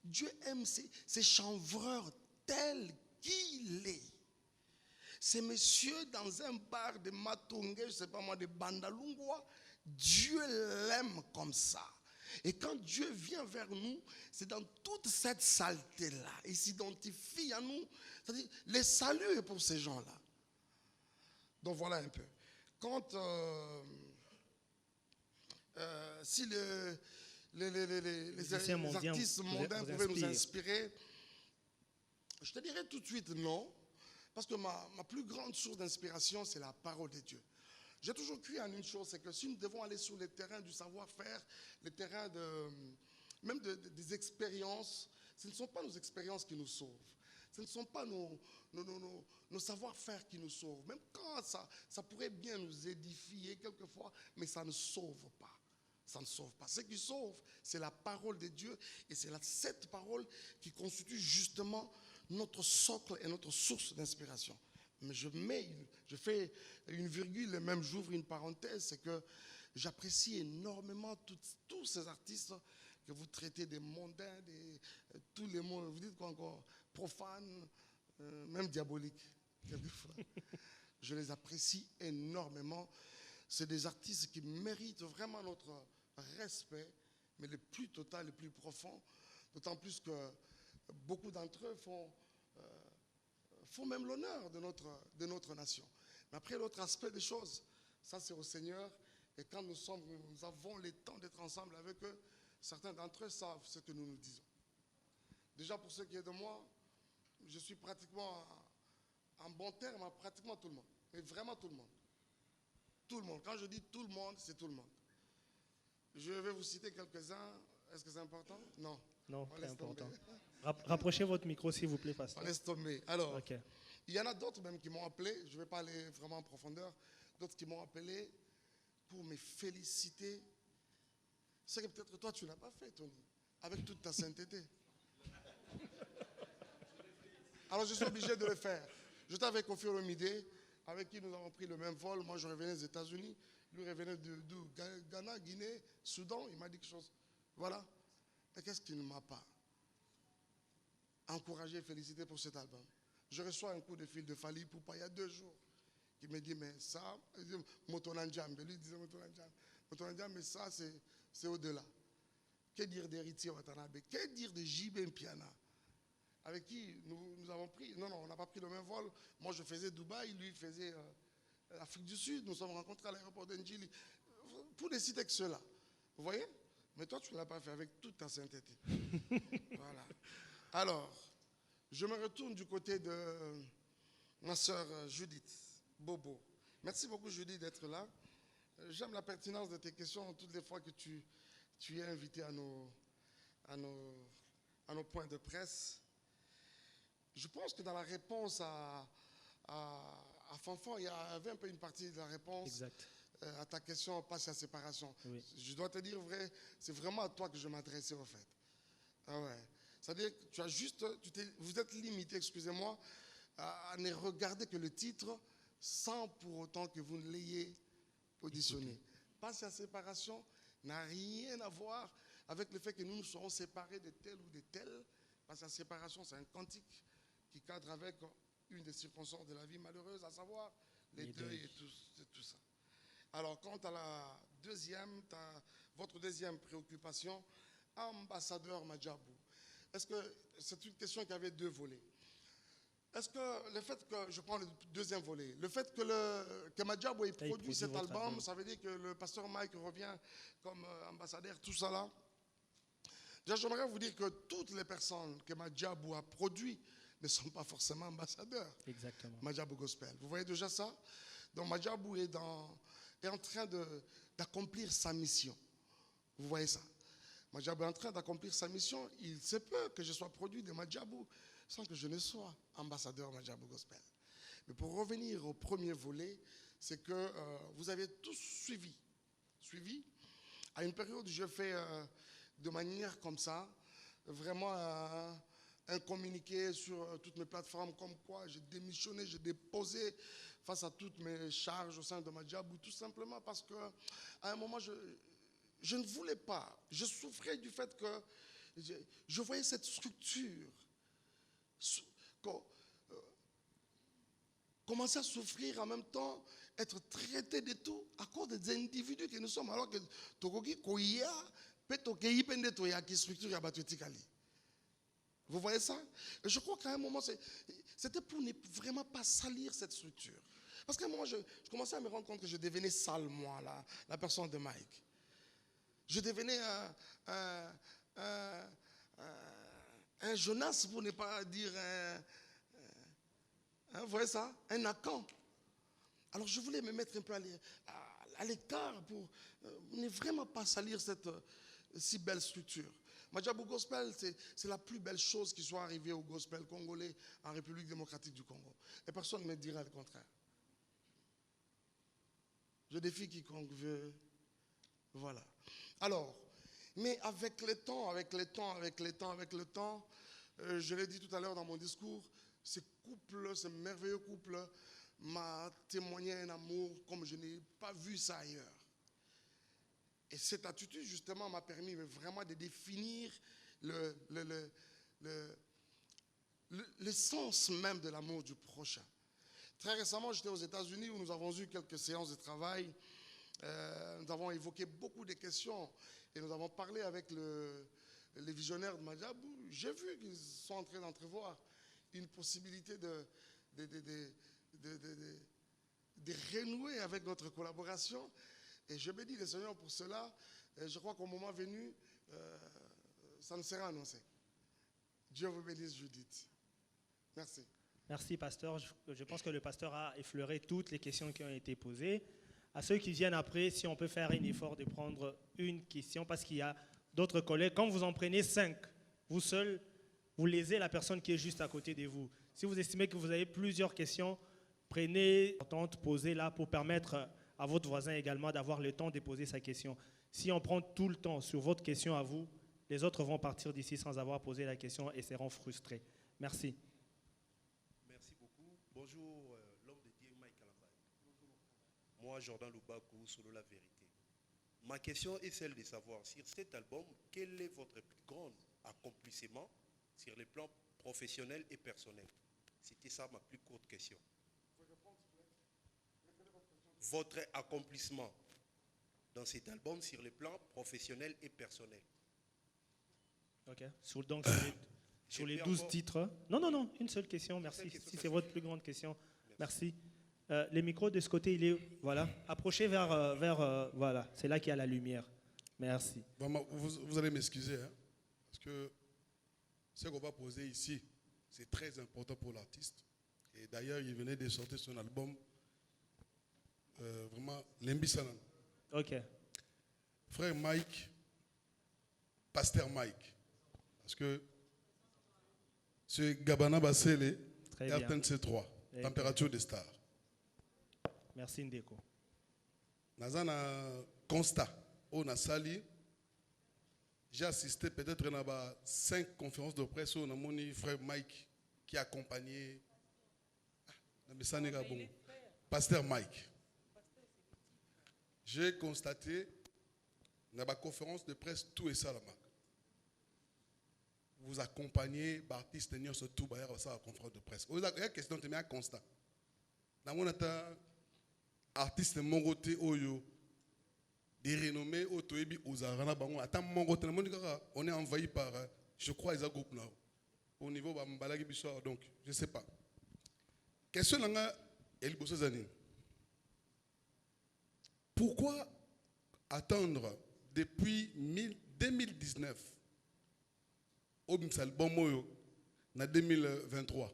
Dieu aime ces chanvreurs tel qu'il est. Ces messieurs dans un bar de Matonge, je ne sais pas moi, de Bandalungwa, Dieu l'aime comme ça. Et quand Dieu vient vers nous, c'est dans toute cette saleté-là. Il s'identifie à nous. C'est-à-dire, le salut est pour ces gens-là. Donc voilà un peu. Quand... si les artistes mondains pouvaient nous inspirer, je te dirais tout de suite non, parce que ma plus grande source d'inspiration, c'est la parole de Dieu. J'ai toujours cru en une chose, c'est que si nous devons aller sur le terrain du savoir-faire, le terrain même des expériences, ce ne sont pas nos expériences qui nous sauvent. Ce ne sont pas nos savoir-faire qui nous sauvent. Même quand ça pourrait bien nous édifier quelquefois, mais ça ne sauve pas. Ça ne sauve pas. Ce qui sauve, c'est la parole de Dieu. Et c'est cette parole qui constitue justement notre socle et notre source d'inspiration. Mais je fais une virgule et même j'ouvre une parenthèse, c'est que j'apprécie énormément tous ces artistes que vous traitez des mondains, tous les mots, vous dites quoi encore, profanes, même diaboliques, quelquefois. Je les apprécie énormément. C'est des artistes qui méritent vraiment notre respect, mais le plus total, le plus profond, d'autant plus que beaucoup d'entre eux font même l'honneur de notre nation. Mais après, l'autre aspect des choses, Ça, c'est au Seigneur. Et quand nous avons le temps d'être ensemble avec eux, certains d'entre eux savent ce que nous nous disons. Déjà, pour ce qui est de moi, je suis pratiquement en bon terme à pratiquement tout le monde. Mais vraiment tout le monde. Tout le monde. Quand je dis tout le monde, c'est tout le monde. Je vais vous citer quelques-uns. Est-ce que c'est important? Non. Non, On très laisse important. tomber. Rapprochez votre micro, s'il vous plaît, On pasteur. laisse tomber. Alors, Ok. il y en a d'autres même qui m'ont appelé. Je ne vais pas aller vraiment en profondeur. D'autres qui m'ont appelé pour me féliciter. Ce que peut-être toi, tu n'as pas fait, Tony, avec toute ta sainteté. Alors, je suis obligé de le faire. J'étais avec Kofi Olomide, avec qui nous avons pris le même vol. Moi, je revenais des États-Unis. Lui revenait d'où? Ghana, Guinée, Soudan. Il m'a dit quelque chose. Voilà. Mais qu'est-ce qu'il ne m'a pas encouragé et félicité pour cet album? Je reçois un coup de fil de Fali Poupa il y a 2 jours. Il me dit, mais ça, Motonanjambe. Lui disait Motonanjambe. Motonanjambe, mais ça, c'est au-delà. Que dire d'Héritier Watanabe? Que dire de JB Mpiana? Avec qui nous avons pris, non, on n'a pas pris le même vol. Moi, je faisais Dubaï, lui, il faisait l'Afrique du Sud. Nous sommes rencontrés à l'aéroport d'Njili. Pour ne citer que cela. Vous voyez? Mais toi, tu ne l'as pas fait avec toute ta sainteté. Voilà. Alors, je me retourne du côté de ma soeur Judith Bobo. Merci beaucoup, Judith, d'être là. J'aime la pertinence de tes questions toutes les fois que tu es invité à nos points de presse. Je pense que dans la réponse à Fanfan, il y avait un peu une partie de la réponse Exact. à ta question passe à séparation. Oui. Je dois te dire vrai, c'est vraiment à toi que je m'adressais au fait. Ah ouais. C'est-à-dire que tu as juste, vous êtes limité, excusez-moi, à ne regarder que le titre sans pour autant que vous ne l'ayez auditionné. Passe à séparation n'a rien à voir avec le fait que nous nous serons séparés de tel ou de tel. Passe à séparation, c'est un cantique qui cadre avec une des circonstances de la vie malheureuse, à savoir les deuils et tout ça. Alors, quant à la deuxième, votre deuxième préoccupation, ambassadeur Madjabou. Est-ce que c'est une question qui avait 2 volets? Est-ce que le fait que, je prends le deuxième volet, le fait que Madjabou ait produit cet album, ça veut dire que le pasteur Mike revient comme ambassadeur, tout ça là? Déjà, j'aimerais vous dire que toutes les personnes que Madjabou a produit ne sont pas forcément ambassadeurs. Exactement. Madjabou Gospel. Vous voyez déjà ça? Donc Madjabou est en train d'accomplir sa mission. Vous voyez ça? Madjabou est en train d'accomplir sa mission. Il se peut que je sois produit de Madjabou sans que je ne sois ambassadeur Madjabou Gospel. Mais pour revenir au premier volet, c'est que vous avez tous suivi. À une période où je fais de manière comme ça, vraiment un communiqué sur toutes mes plateformes, comme quoi j'ai démissionné, j'ai déposé face à toutes mes charges au sein de Madjabou, tout simplement parce qu'à un moment, je ne voulais pas. Je souffrais du fait que je voyais cette structure commencer à souffrir en même temps, être traité de tout à cause des individus que nous sommes, alors que Tokoki Koya, Petokeyi Pendetoya qui structure Yabatetikali. Vous voyez ça? Et je crois qu'à un moment, c'était pour ne vraiment pas salir cette structure. Parce qu'à un moment, je commençais à me rendre compte que je devenais sale, moi, la personne de Mike. Je devenais un Jonas, pour ne pas dire vous voyez ça? Un Akan. Alors je voulais me mettre un peu à l'écart pour ne vraiment pas salir cette si belle structure. Madjabou Gospel, c'est la plus belle chose qui soit arrivée au gospel congolais en République démocratique du Congo. Et personne ne me dira le contraire. Je défie quiconque veut. Voilà. Alors, mais avec le temps, je l'ai dit tout à l'heure dans mon discours, ce merveilleux couple m'a témoigné un amour comme je n'ai pas vu ça ailleurs. Et cette attitude, justement, m'a permis vraiment de définir le sens même de l'amour du prochain. Très récemment, j'étais aux États-Unis où nous avons eu quelques séances de travail. Nous avons évoqué beaucoup de questions et nous avons parlé avec les visionnaires de Madjabou. J'ai vu qu'ils sont en train d'entrevoir une possibilité de renouer avec notre collaboration. Et je bénis le Seigneur pour cela. Et je crois qu'au moment venu, ça nous sera annoncé. Dieu vous bénisse, Judith. Merci. Merci, pasteur. Je pense que le pasteur a effleuré toutes les questions qui ont été posées. À ceux qui viennent après, si on peut faire un effort de prendre une question, parce qu'il y a d'autres collègues. Quand vous en prenez 5, vous seul, vous lésez la personne qui est juste à côté de vous. Si vous estimez que vous avez plusieurs questions, prenez, posez-la pour permettre à votre voisin également d'avoir le temps de poser sa question. Si on prend tout le temps sur votre question à vous, les autres vont partir d'ici sans avoir posé la question et seront frustrés. Merci. Merci beaucoup. Bonjour, l'homme de Dieu, Mike Alambaye. Moi, Jordan Lubakou, solo la vérité. Ma question est celle de savoir, sur cet album, quel est votre plus grand accomplissement sur les plans professionnels et personnels? C'était ça ma plus courte question. Votre accomplissement dans cet album sur les plans professionnels et personnels. Ok. Sur les 12 titres. Non, une seule question, merci. Si c'est votre plus grande question, merci. Les micros de ce côté, il est. Voilà. Approchez vers voilà. C'est là qu'il y a la lumière. Merci. Vraiment, vous allez m'excuser, hein, parce que ce qu'on va poser ici, c'est très important pour l'artiste. Et d'ailleurs, il venait de sortir son album. Vraiment, Lembisanan. Ok. Frère Mike, pasteur Mike. Parce que c'est Gabana Bassele, RTNC3, température des stars. Merci Ndeko. Dans un constat, on a sali, j'ai assisté peut-être à 5 conférences de presse où on a mon frère Mike qui a accompagné pasteur Mike. J'ai constaté dans la conférence de presse tout et ça la marque. Vous accompagnez l'artiste sur tout la conférence de presse. Vous avez une question de un constat. Dans mon artiste mongoté oyo des renommés otoebi ozarana bango ata mongoté on est envahi par je crois les groupes là au niveau balagi biso donc je sais pas. Question nga eliboso zani. Pourquoi attendre depuis 2019 au album en 2023?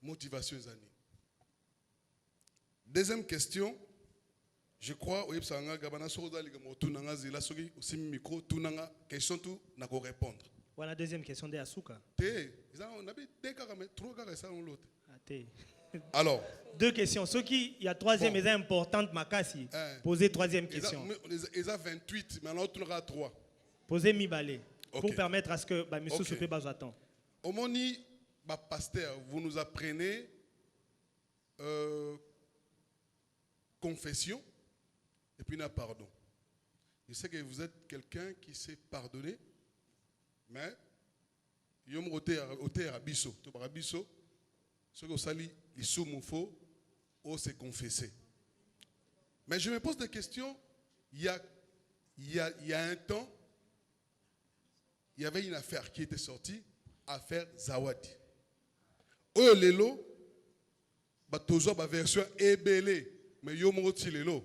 Motivation zani. Deuxième question, je crois que question tout n'a qu'à répondre. Voilà la deuxième question de Asuka. Alors, 2 questions. Ce qui, il y a troisième, mais importante, Makasi. Posez troisième question. Ils ont 28, mais l'autre aura 3. Posez mi-balé. Pour permettre à ce que M. Soupé attend. Au moni, pasteur, vous nous apprenez confession et puis pardon. Je sais que vous êtes quelqu'un qui sait pardonner, mais il y a un biso. Ce que vous avez dit, il se confesser. Mais je me pose des questions. Il y a un temps, il y avait une affaire qui était sortie, affaire Zawadi. Oh lelo, toujours la version ébélée, mais yo moti lelo,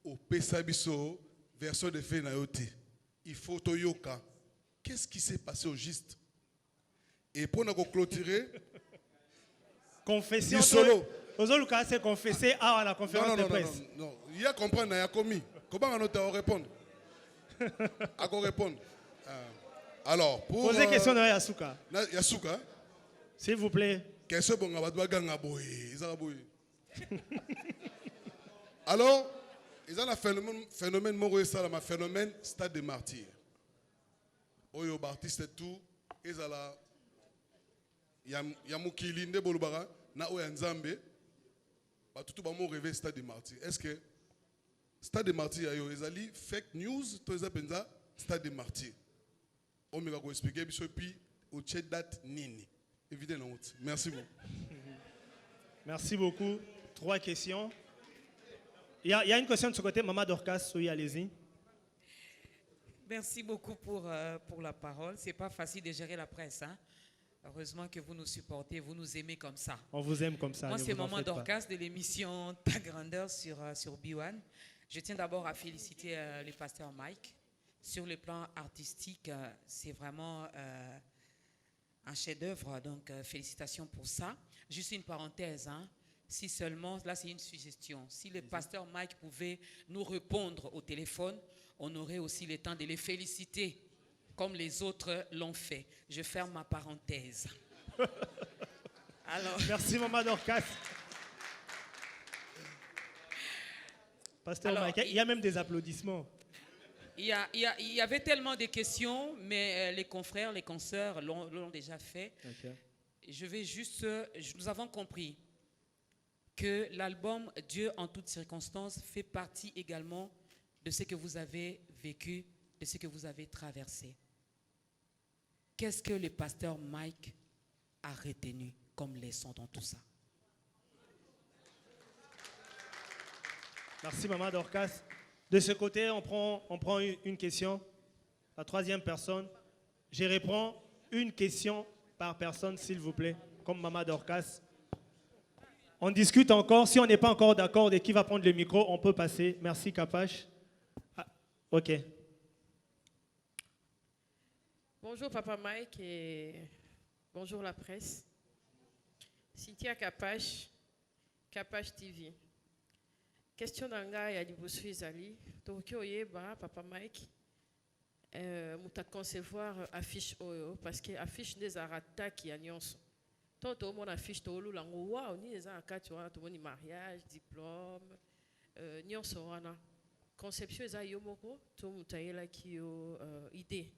au pesabiso, version de Fenayote. Il faut toyoka. Qu'est-ce qui s'est passé au juste? Et pour nous clôturer, confession. Ozoluka s'est confessé à la conférence de presse. Non. Il y a comprendre, il y a commis. Comment on répondre? À quoi répondre? Alors, pour. Posez question à Yasuka. Yasuka. S'il vous plaît. Question bon, alors, ils ont un phénomène Moro Salama, phénomène stade des martyrs. Oyo Baptiste tout, ils ont la. Yamukili nde bolubara na oya nzambe ba tutu ba mo rêver stade des martyrs. Est-ce que stade des martyrs yo ezali fake news to ezapenza stade des martyrs? On me va expliquer biso puis au chat date nini. Évidemment. Merci beaucoup. Merci beaucoup. 3 questions. Il y a une question de ce côté, Maman Dorcas, oui, allez-y. Merci beaucoup pour la parole. Ce n'est pas facile de gérer la presse. Hein? Heureusement que vous nous supportez, vous nous aimez comme ça. On vous aime comme ça. Moi, ne c'est vous en Maman faites pas. Dorcas de l'émission Ta Grandeur sur B1. Je tiens d'abord à féliciter le pasteur Mike. Sur le plan artistique, c'est vraiment un chef-d'œuvre, donc félicitations pour ça. Juste une parenthèse, hein. Si seulement, là c'est une suggestion, si le pasteur Mike pouvait nous répondre au téléphone, on aurait aussi le temps de les féliciter, comme les autres l'ont fait. Je ferme ma parenthèse. Alors, Merci, Maman Dorcas. Pasteur Alors, Mike, il y a même des applaudissements. il y avait tellement de questions, mais les confrères, les consoeurs l'ont déjà fait. Ok. Je vais juste, nous avons compris que l'album Dieu en toutes circonstances fait partie également de ce que vous avez vécu, de ce que vous avez traversé. Qu'est-ce que le pasteur Mike a retenu comme leçon dans tout ça? Merci, Maman Dorcas. De ce côté, on prend une question. La troisième personne. Je réponds une question par personne, s'il vous plaît, comme Maman Dorcas. On discute encore. Si on n'est pas encore d'accord de qui va prendre le micro, on peut passer. Merci, Capache. Ah, OK. Bonjour Papa Mike et bonjour la presse. Cynthia Capache, Capache TV. Question d'anga ya liboso ezali. Toki oyeba Papa Mike. Muta concevoir affiche oyo parce que affiche des arata qui a nyonso. Toto mon affiche to lulango wa ni eza akati wana to moni mariage, diplôme, nyonso wana. Conception eza yo moko to mutayela ki yo idée.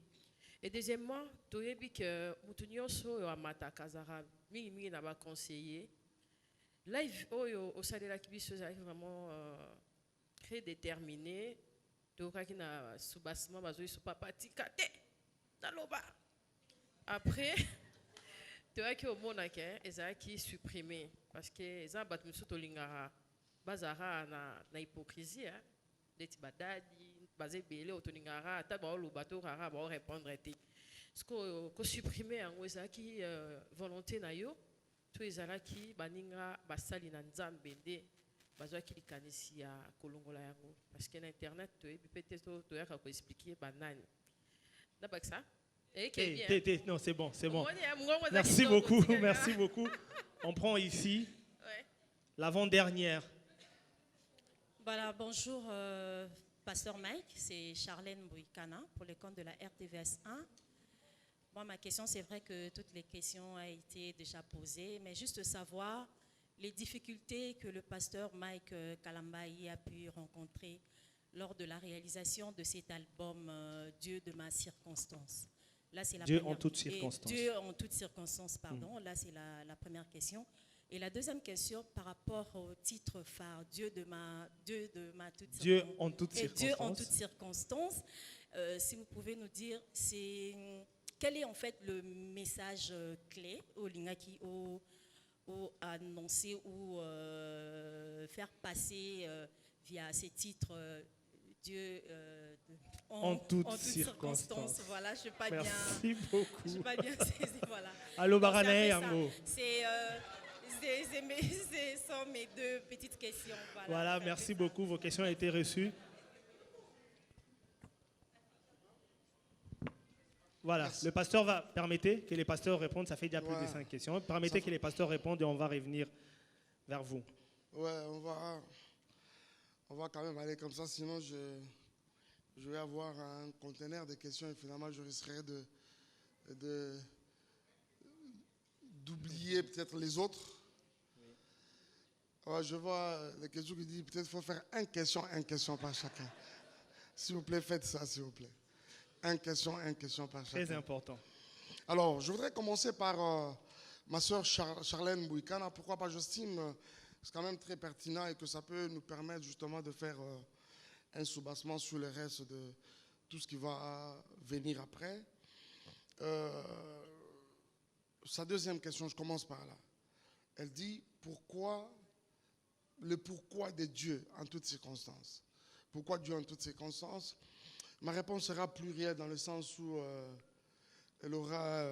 Et deuxièmement, tu as dit que Moutounioso a mata kazara mingi n'a pas conseillé. Live au salaire la kibiso est vraiment très déterminé. Tu as dit na soubassement bazo so papa tikate naloba. Après tu as dit au monake ezaki supprimé parce que eza bat muso to lingara bazara na hypocrisie hein deti badadi basé belé autoningara ta ba lo bateau rara ba répondre été ce que supprimer en ezaki volonté na yo to ezalaki baninga basali na nzambe nde bazwaki likanisi ya kolongola yango parce que na internet to ebi peut-être to yaka ko expliquer banani na baksa Non, c'est bon, c'est bon. Merci beaucoup, merci beaucoup. On prend ici l'avant-dernière. Voilà, bonjour Pasteur Mike, c'est Charlène Bouikana pour le compte de la RTVS 1. Moi, ma question, c'est vrai que toutes les questions ont été déjà posées, mais juste savoir les difficultés que le pasteur Mike Kalambayi a pu rencontrer lors de la réalisation de cet album Dieu de ma circonstance. Là, c'est la Dieu première, en toutes circonstances. Dieu en toutes circonstances, pardon. Là, c'est la première question. Et la deuxième question par rapport au titre phare, Dieu en toutes circonstances. Si vous pouvez nous dire, quel est en fait le message clé au Lingaki, au annoncer ou faire passer via ces titres Dieu en toutes circonstances. Voilà, je ne sais pas Merci bien. Beaucoup. Je ne sais pas bien saisi, voilà. Allô, Baranay, Yango. Ce sont mes deux petites questions. Voilà, merci beaucoup. Vos questions ont été reçues. Voilà, le pasteur permettez que les pasteurs répondent. Ça fait déjà plus de 5 questions. Permettez que les pasteurs répondent et on va revenir vers vous. Ouais, on va quand même aller comme ça, sinon je vais avoir un conteneur de questions et finalement je risquerai d'oublier peut-être les autres. Ouais, je vois les questions qui disent peut-être qu'il faut faire une question par chacun. S'il vous plaît, faites ça, s'il vous plaît. Une question par chacun. Très important. Alors, je voudrais commencer par ma soeur Charlène Bouikana. Pourquoi pas, j'estime c'est quand même très pertinent et que ça peut nous permettre justement de faire un soubassement sur le reste de tout ce qui va venir après. Sa deuxième question, je commence par là. Elle dit le pourquoi de Dieu en toutes circonstances. Pourquoi Dieu en toutes circonstances? Ma réponse sera plurielle dans le sens où elle aura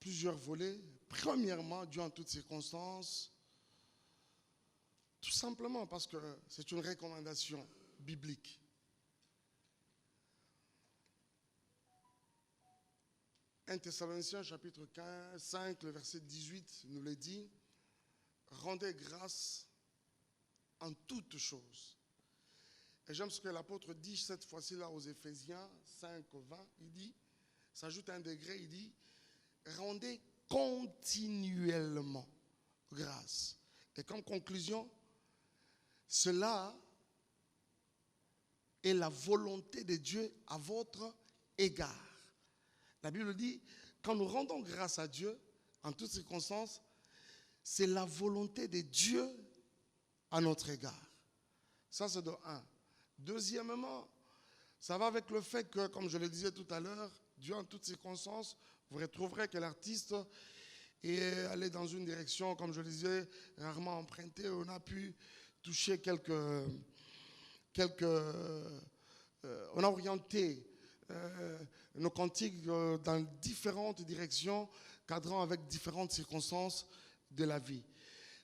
plusieurs volets. Premièrement, Dieu en toutes circonstances, tout simplement parce que c'est une recommandation biblique. 1 Thessaloniciens chapitre 5, le verset 18 nous le dit, rendez grâce en toutes choses. Et j'aime ce que l'apôtre dit cette fois-ci là aux Éphésiens 5, 20, il dit, s'ajoute un degré, il dit, rendez continuellement grâce. Et comme conclusion, cela est la volonté de Dieu à votre égard. La Bible dit, quand nous rendons grâce à Dieu, en toutes circonstances, c'est la volonté de Dieu à notre égard. Ça, c'est de un. Deuxièmement, ça va avec le fait que, comme je le disais tout à l'heure, Dieu en toutes circonstances, vous retrouverez que l'artiste est allé dans une direction, comme je le disais, rarement empruntée. On a pu toucher on a orienté nos cantiques dans différentes directions, cadrant avec différentes circonstances de la vie.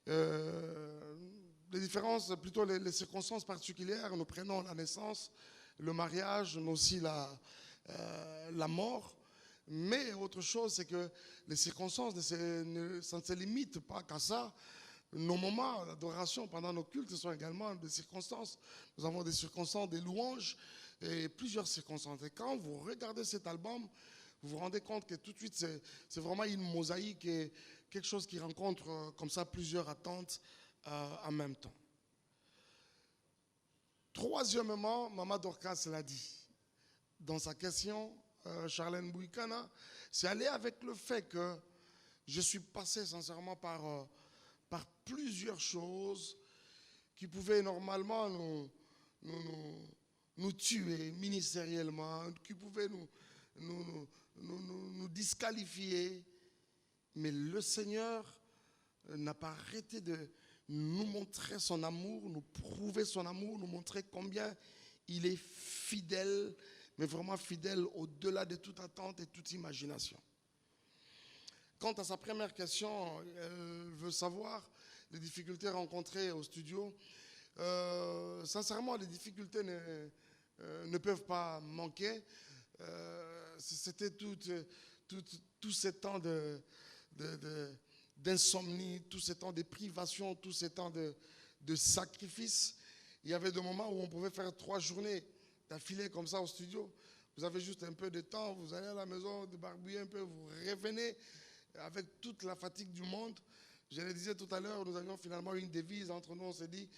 Les différences, plutôt les circonstances particulières, nous prenons la naissance, le mariage, mais aussi la mort. Mais autre chose, c'est que les circonstances, ça ne se limite pas qu'à ça. Nos moments d'adoration pendant nos cultes sont également des circonstances. Nous avons des circonstances, des louanges et plusieurs circonstances. Et quand vous regardez cet album, vous vous rendez compte que tout de suite, c'est vraiment une mosaïque et quelque chose qui rencontre comme ça plusieurs attentes en même temps. Troisièmement, Maman Dorcas l'a dit dans sa question, Charlène Bouikana, c'est aller avec le fait que je suis passé sincèrement par plusieurs choses qui pouvaient normalement nous tuer ministériellement, qui pouvaient nous disqualifier. Mais le Seigneur n'a pas arrêté de nous montrer son amour, nous prouver son amour, nous montrer combien il est fidèle, mais vraiment fidèle au-delà de toute attente et toute imagination. Quant à sa première question, elle veut savoir les difficultés rencontrées au studio. Sincèrement, les difficultés ne peuvent pas manquer. C'était tout ce temps d'insomnie, tout ce temps de privation, tout ce temps de sacrifice. Il y avait des moments où on pouvait faire 3 journées d'affilée comme ça au studio. Vous avez juste un peu de temps, vous allez à la maison, débarbouiller un peu, vous revenez avec toute la fatigue du monde. Je le disais tout à l'heure, nous avions finalement une devise entre nous, on s'est dit,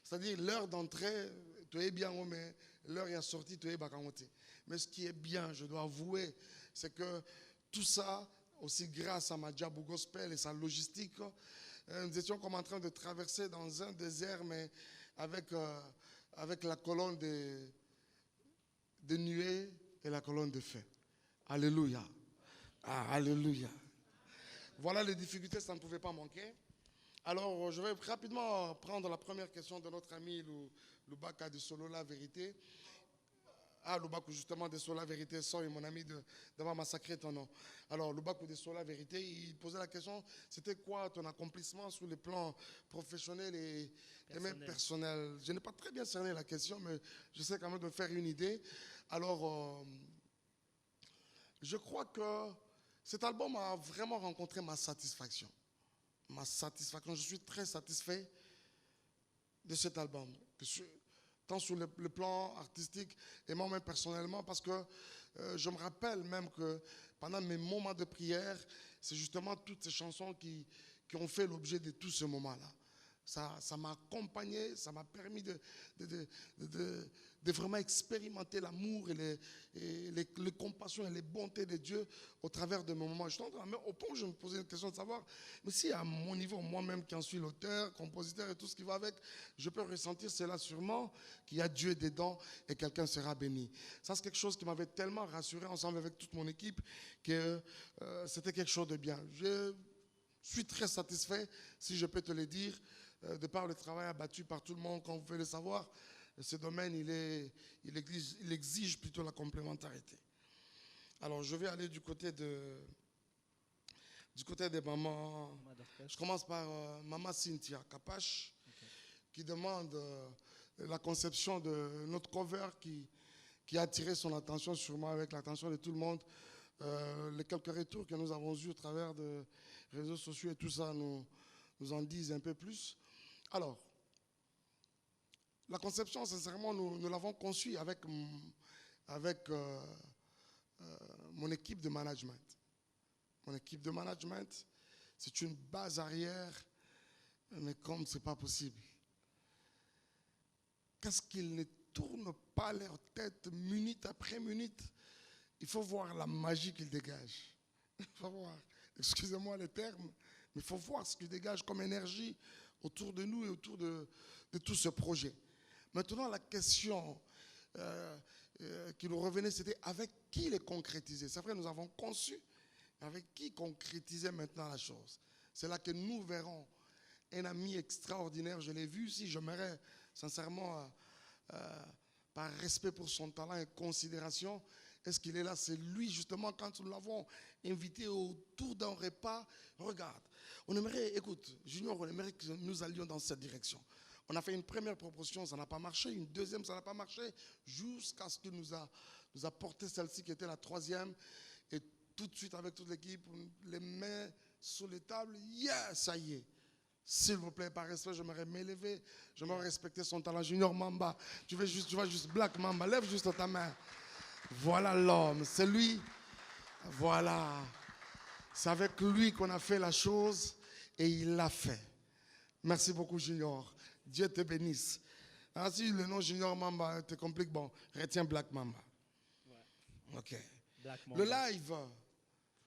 c'est-à-dire l'heure d'entrée, tu es bien, mais l'heure de sortie, tu es bakangote. Mais ce qui est bien, je dois avouer, c'est que tout ça, aussi grâce à Madjabou Gospel et sa logistique, nous étions comme en train de traverser dans un désert, mais avec la colonne de nuée et la colonne de feu. Alléluia. Ah, alléluia. Voilà les difficultés, ça ne pouvait pas manquer. Alors, je vais rapidement prendre la première question de notre ami Loubaka de Solo La Vérité. Ah, Loubakou, justement, de Solo La Vérité, sorry, mon ami, d'avoir massacré ton nom. Alors, Loubakou de Solo La Vérité, il posait la question, c'était quoi ton accomplissement sur le plan professionnel et même personnel? Je n'ai pas très bien cerné la question, mais j'essaie quand même de me faire une idée. Alors, je crois que cet album a vraiment rencontré ma satisfaction. Ma satisfaction, je suis très satisfait de cet album. Tant sur le plan artistique et moi-même personnellement, parce que je me rappelle même que pendant mes moments de prière, c'est justement toutes ces chansons qui ont fait l'objet de tout ce moment-là. Ça m'a accompagné, ça m'a permis de vraiment expérimenter l'amour et les compassions et les bontés de Dieu au travers de mes moments. Je au point où je me posais une question de savoir, mais si à mon niveau, moi-même qui en suis l'auteur, compositeur et tout ce qui va avec, je peux ressentir cela sûrement, qu'il y a Dieu dedans et quelqu'un sera béni. Ça, c'est quelque chose qui m'avait tellement rassuré ensemble avec toute mon équipe que c'était quelque chose de bien. Je suis très satisfait, si je peux te le dire, de par le travail abattu par tout le monde, comme vous pouvez le savoir. Ce domaine, il exige plutôt la complémentarité. Alors, je vais aller du côté de du côté des mamans, je commence par maman Cynthia Kapash, qui demande la conception de notre cover qui a attiré son attention, sûrement avec l'attention de tout le monde. Les quelques retours que nous avons eus au travers de réseaux sociaux et tout ça nous en disent un peu plus. Alors, la conception, sincèrement, nous l'avons conçue avec mon équipe de management. Mon équipe de management, c'est une base arrière, mais comme ce n'est pas possible. Qu'est-ce qu'ils ne tournent pas leur tête minute après minute? Il faut voir la magie qu'ils dégagent. Il faut voir, excusez-moi le terme, mais il faut voir ce qu'ils dégagent comme énergie autour de nous et autour de tout ce projet. Maintenant, la question qui nous revenait, c'était avec qui les concrétiser. C'est vrai, nous avons conçu, avec qui concrétiser maintenant la chose. C'est là que nous verrons un ami extraordinaire. Je l'ai vu ici, j'aimerais sincèrement, par respect pour son talent et considération, est-ce qu'il est là? C'est lui, justement, quand nous l'avons invité autour d'un repas. Regarde, on aimerait, écoute, Junior, on aimerait que nous allions dans cette direction. On a fait une première proposition, ça n'a pas marché. Une deuxième, ça n'a pas marché. Jusqu'à ce qu'il nous a porté celle-ci, qui était la troisième. Et tout de suite, avec toute l'équipe, les mains sur les tables. Yeah, ça y est. S'il vous plaît, par respect, j'aimerais m'élever. J'aimerais respecter son talent. Junior Mamba, tu vas juste Black Mamba. Lève juste ta main. Voilà l'homme, c'est lui. Voilà. C'est avec lui qu'on a fait la chose et il l'a fait. Merci beaucoup, Junior. Dieu te bénisse. Ah, si le nom Junior Mamba te complique, bon, retiens Black Mamba. Ouais. Ok. Black Mamba. Le live,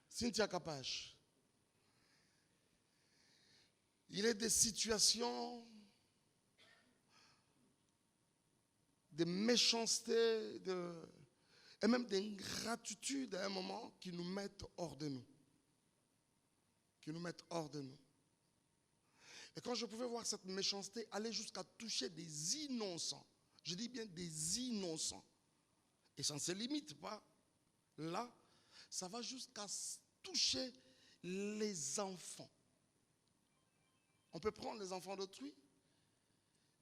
Cynthia Kapash. Il est des situations, de méchanceté, et même d'ingratitude à un moment qui nous mettent hors de nous. Qui nous mettent hors de nous. Et quand je pouvais voir cette méchanceté aller jusqu'à toucher des innocents, je dis bien des innocents, et ça ne se limite pas là, ça va jusqu'à toucher les enfants. On peut prendre les enfants d'autrui,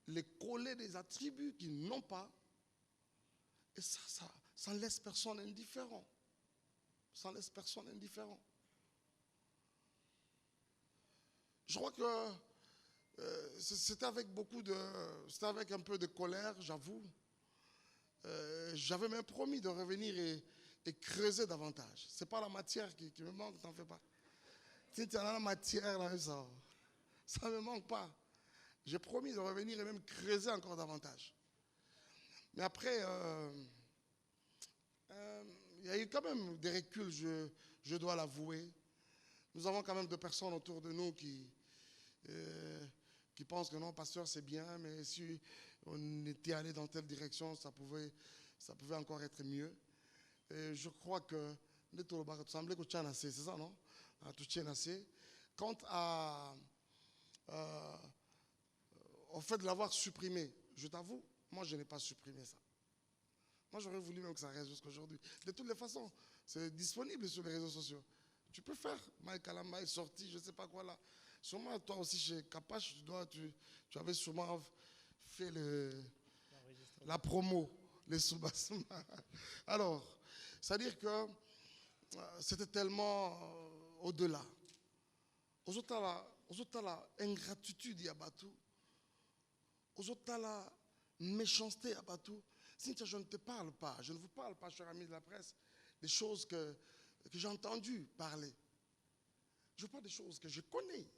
les coller des attributs qu'ils n'ont pas, et ça laisse personne indifférent. Ça laisse personne indifférent. Je crois que c'était avec c'était avec un peu de colère, j'avoue. J'avais même promis de revenir et creuser davantage. Ce n'est pas la matière qui me manque, t'en fais pas. Si tu as la matière, là, ça ne me manque pas. J'ai promis de revenir et même creuser encore davantage. Mais après, il y a eu quand même des reculs, je dois l'avouer. Nous avons quand même des personnes autour de nous qui pensent que non, pasteur, c'est bien, mais si on était allé dans telle direction, ça pouvait encore être mieux. Et je crois que, c'est ça, non? Quant au fait de l'avoir supprimé, je t'avoue, moi je n'ai pas supprimé ça. Moi j'aurais voulu même que ça reste jusqu'aujourd'hui. De toutes les façons, c'est disponible sur les réseaux sociaux. Tu peux faire, Mike Alamba est sorti, je ne sais pas quoi là. Sûrement toi aussi chez Kapash, tu avais sûrement fait la promo, les sous-bassements. Alors, c'est-à-dire que c'était tellement au-delà. Ozotala ingratitude yabatu. Ozotala méchanceté yabatu. Cynthia, je ne te parle pas, je ne vous parle pas, cher ami de la presse, des choses que j'ai entendu parler. Je parle des choses que je connais.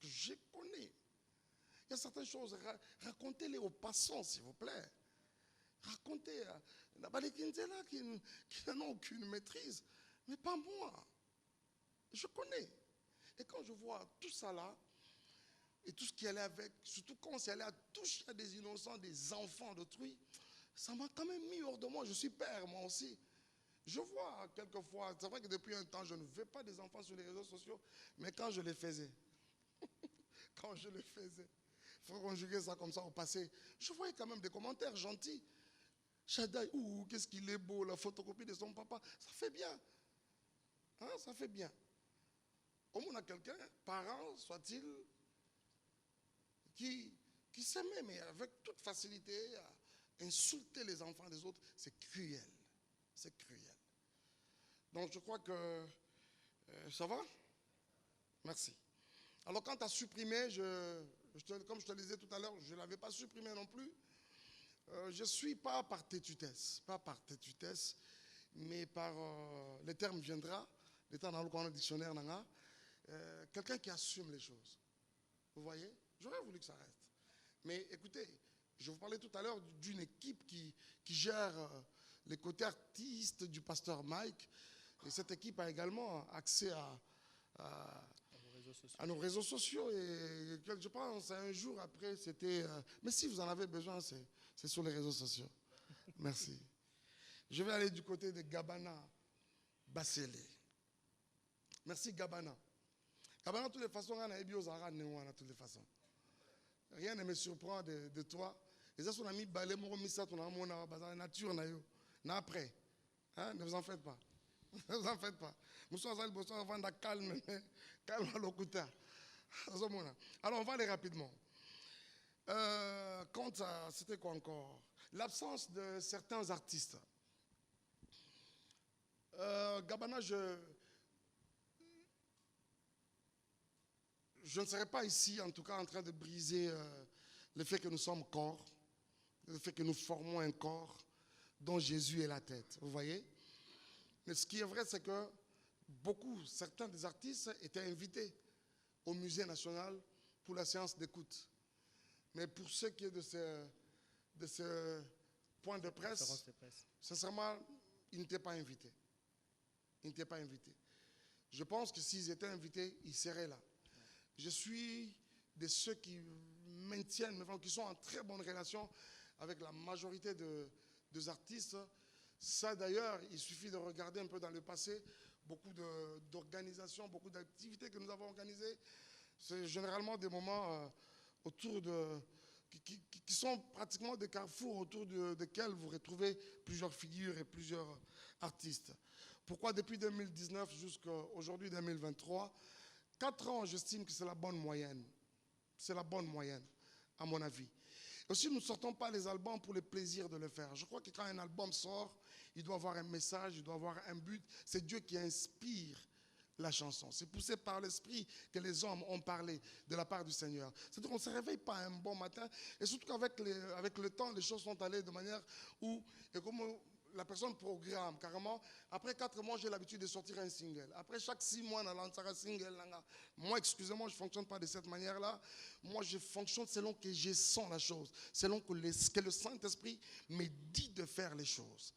Il y a certaines choses, racontez-les aux passants, s'il vous plaît. Racontez à les Kinzela qui n'ont aucune maîtrise, mais pas moi. Je connais. Et quand je vois tout ça là, et tout ce qui allait avec, surtout quand on s'est allé à toucher à des innocents, des enfants d'autrui, ça m'a quand même mis hors de moi. Je suis père, moi aussi. Je vois quelquefois, c'est vrai que depuis un temps, je ne veux pas des enfants sur les réseaux sociaux, mais quand je les faisais, il faut conjuguer ça comme ça au passé, je voyais quand même des commentaires gentils. Shadai, qu'est-ce qu'il est beau, la photocopie de son papa, ça fait bien. Hein, ça fait bien. au moins, on a quelqu'un, parent soit-il, qui s'aimait, mais avec toute facilité, à insulter les enfants des autres. C'est cruel. C'est cruel. Donc, je crois que ça va? Merci. Alors, quand tu as supprimé, comme je te le disais tout à l'heure, je ne l'avais pas supprimé non plus. Je ne suis pas par tétutesse, mais par les termes viendra, les termes dans le dictionnaire, quelqu'un qui assume les choses. Vous voyez? J'aurais voulu que ça reste. Mais écoutez, je vous parlais tout à l'heure d'une équipe qui gère les côtés artistes du pasteur Mike. Et cette équipe a également accès à nos réseaux sociaux. Et je pense, un jour après, c'était... mais si vous en avez besoin, c'est sur les réseaux sociaux. Merci. Je vais aller du côté de Gabana Bassele. Merci Gabana. Gabana, de toutes les façons, on a de toutes les façons. Rien ne me surprend de toi. Et ça, on a mis balai, on nature, après. Hein? Ne vous en faites pas. Ne vous en faites pas. Calme, calme à l'okuta. Alors, on va aller rapidement. C'était quoi encore? L'absence de certains artistes. Gabana, je ne serai pas ici, en tout cas, en train de briser le fait que nous sommes corps, le fait que nous formons un corps dont Jésus est la tête. Vous voyez? Mais ce qui est vrai, c'est que certains des artistes étaient invités au Musée national pour la séance d'écoute. Mais pour ce qui est de ce point de presse, sincèrement, ils n'étaient pas invités. Ils n'étaient pas invités. Je pense que s'ils étaient invités, ils seraient là. Je suis de ceux qui maintiennent, qui sont en très bonne relation avec la majorité des artistes. Ça, d'ailleurs, il suffit de regarder un peu dans le passé, beaucoup d'organisations, beaucoup d'activités que nous avons organisées. C'est généralement des moments qui sont pratiquement des carrefours autour desquels vous retrouvez plusieurs figures et plusieurs artistes. Pourquoi depuis 2019 jusqu'à aujourd'hui 2023, 4 ans, j'estime que c'est la bonne moyenne. C'est la bonne moyenne, à mon avis. Aussi, nous ne sortons pas les albums pour le plaisir de le faire. Je crois que quand un album sort, il doit avoir un message, il doit avoir un but. C'est Dieu qui inspire la chanson. C'est poussé par l'esprit que les hommes ont parlé de la part du Seigneur. C'est-à-dire qu'on ne se réveille pas un bon matin. Et surtout qu'avec le temps, les choses sont allées de manière où, et comme la personne programme carrément, après 4 mois, j'ai l'habitude de sortir un single. Après chaque 6 mois, on lance un single. Moi, excusez-moi, je ne fonctionne pas de cette manière-là. Moi, je fonctionne selon que je sens la chose, selon que le Saint-Esprit me dit de faire les choses.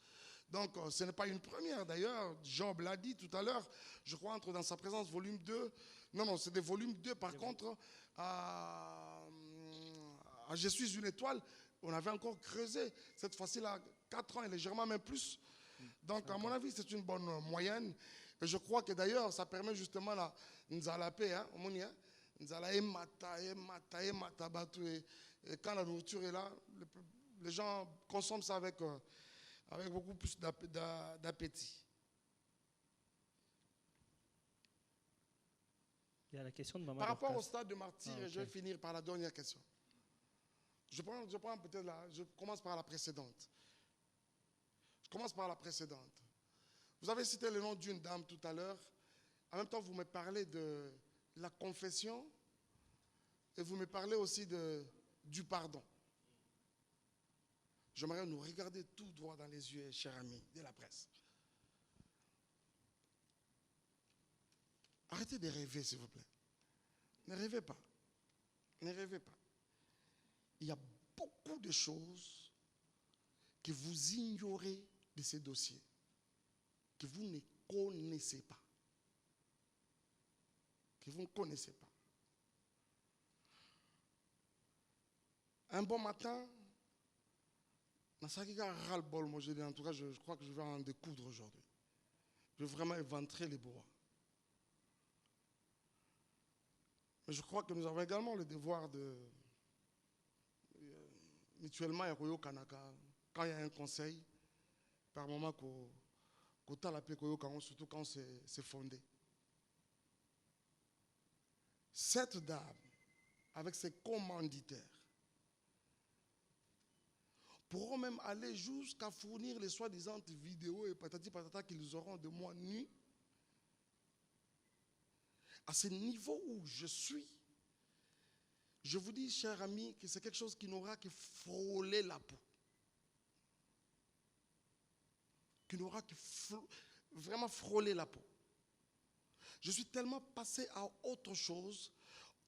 Donc, ce n'est pas une première d'ailleurs. Job l'a dit tout à l'heure. Je crois entre dans sa présence, volume 2. Non, c'est des volumes 2. Par contre, à Je suis une étoile, on avait encore creusé. Cette fois-ci, là, 4 ans et légèrement même plus. Donc, à mon avis, c'est une bonne moyenne. Et je crois que d'ailleurs, ça permet justement la paix, hein, et quand la nourriture est là, les gens consomment ça avec beaucoup plus d'appétit. Il y a la question de Maman Par rapport Dorcas. au stade de martyr, et je vais finir par la dernière question. Je commence par la précédente. Vous avez cité le nom d'une dame tout à l'heure. En même temps, vous me parlez de la confession et vous me parlez aussi du pardon. J'aimerais nous regarder tout droit dans les yeux, chers amis de la presse. Arrêtez de rêver, s'il vous plaît. Ne rêvez pas. Ne rêvez pas. Il y a beaucoup de choses que vous ignorez de ces dossiers, que vous ne connaissez pas. Que vous ne connaissez pas. Un bon matin, en tout cas, je crois que je vais en découdre aujourd'hui. Je vais vraiment éventrer les bois. Mais je crois que nous avons également le devoir de, mutuellement, quand il y a un conseil, par moment, surtout quand c'est fondé. cette dame, avec ses commanditaires, pourront même aller jusqu'à fournir les soi-disant vidéos et patati patata qu'ils auront de moi nu. À ce niveau où je suis, je vous dis, chers amis, que c'est quelque chose qui n'aura que frôler la peau. Qui n'aura que vraiment frôler la peau. Je suis tellement passé à autre chose.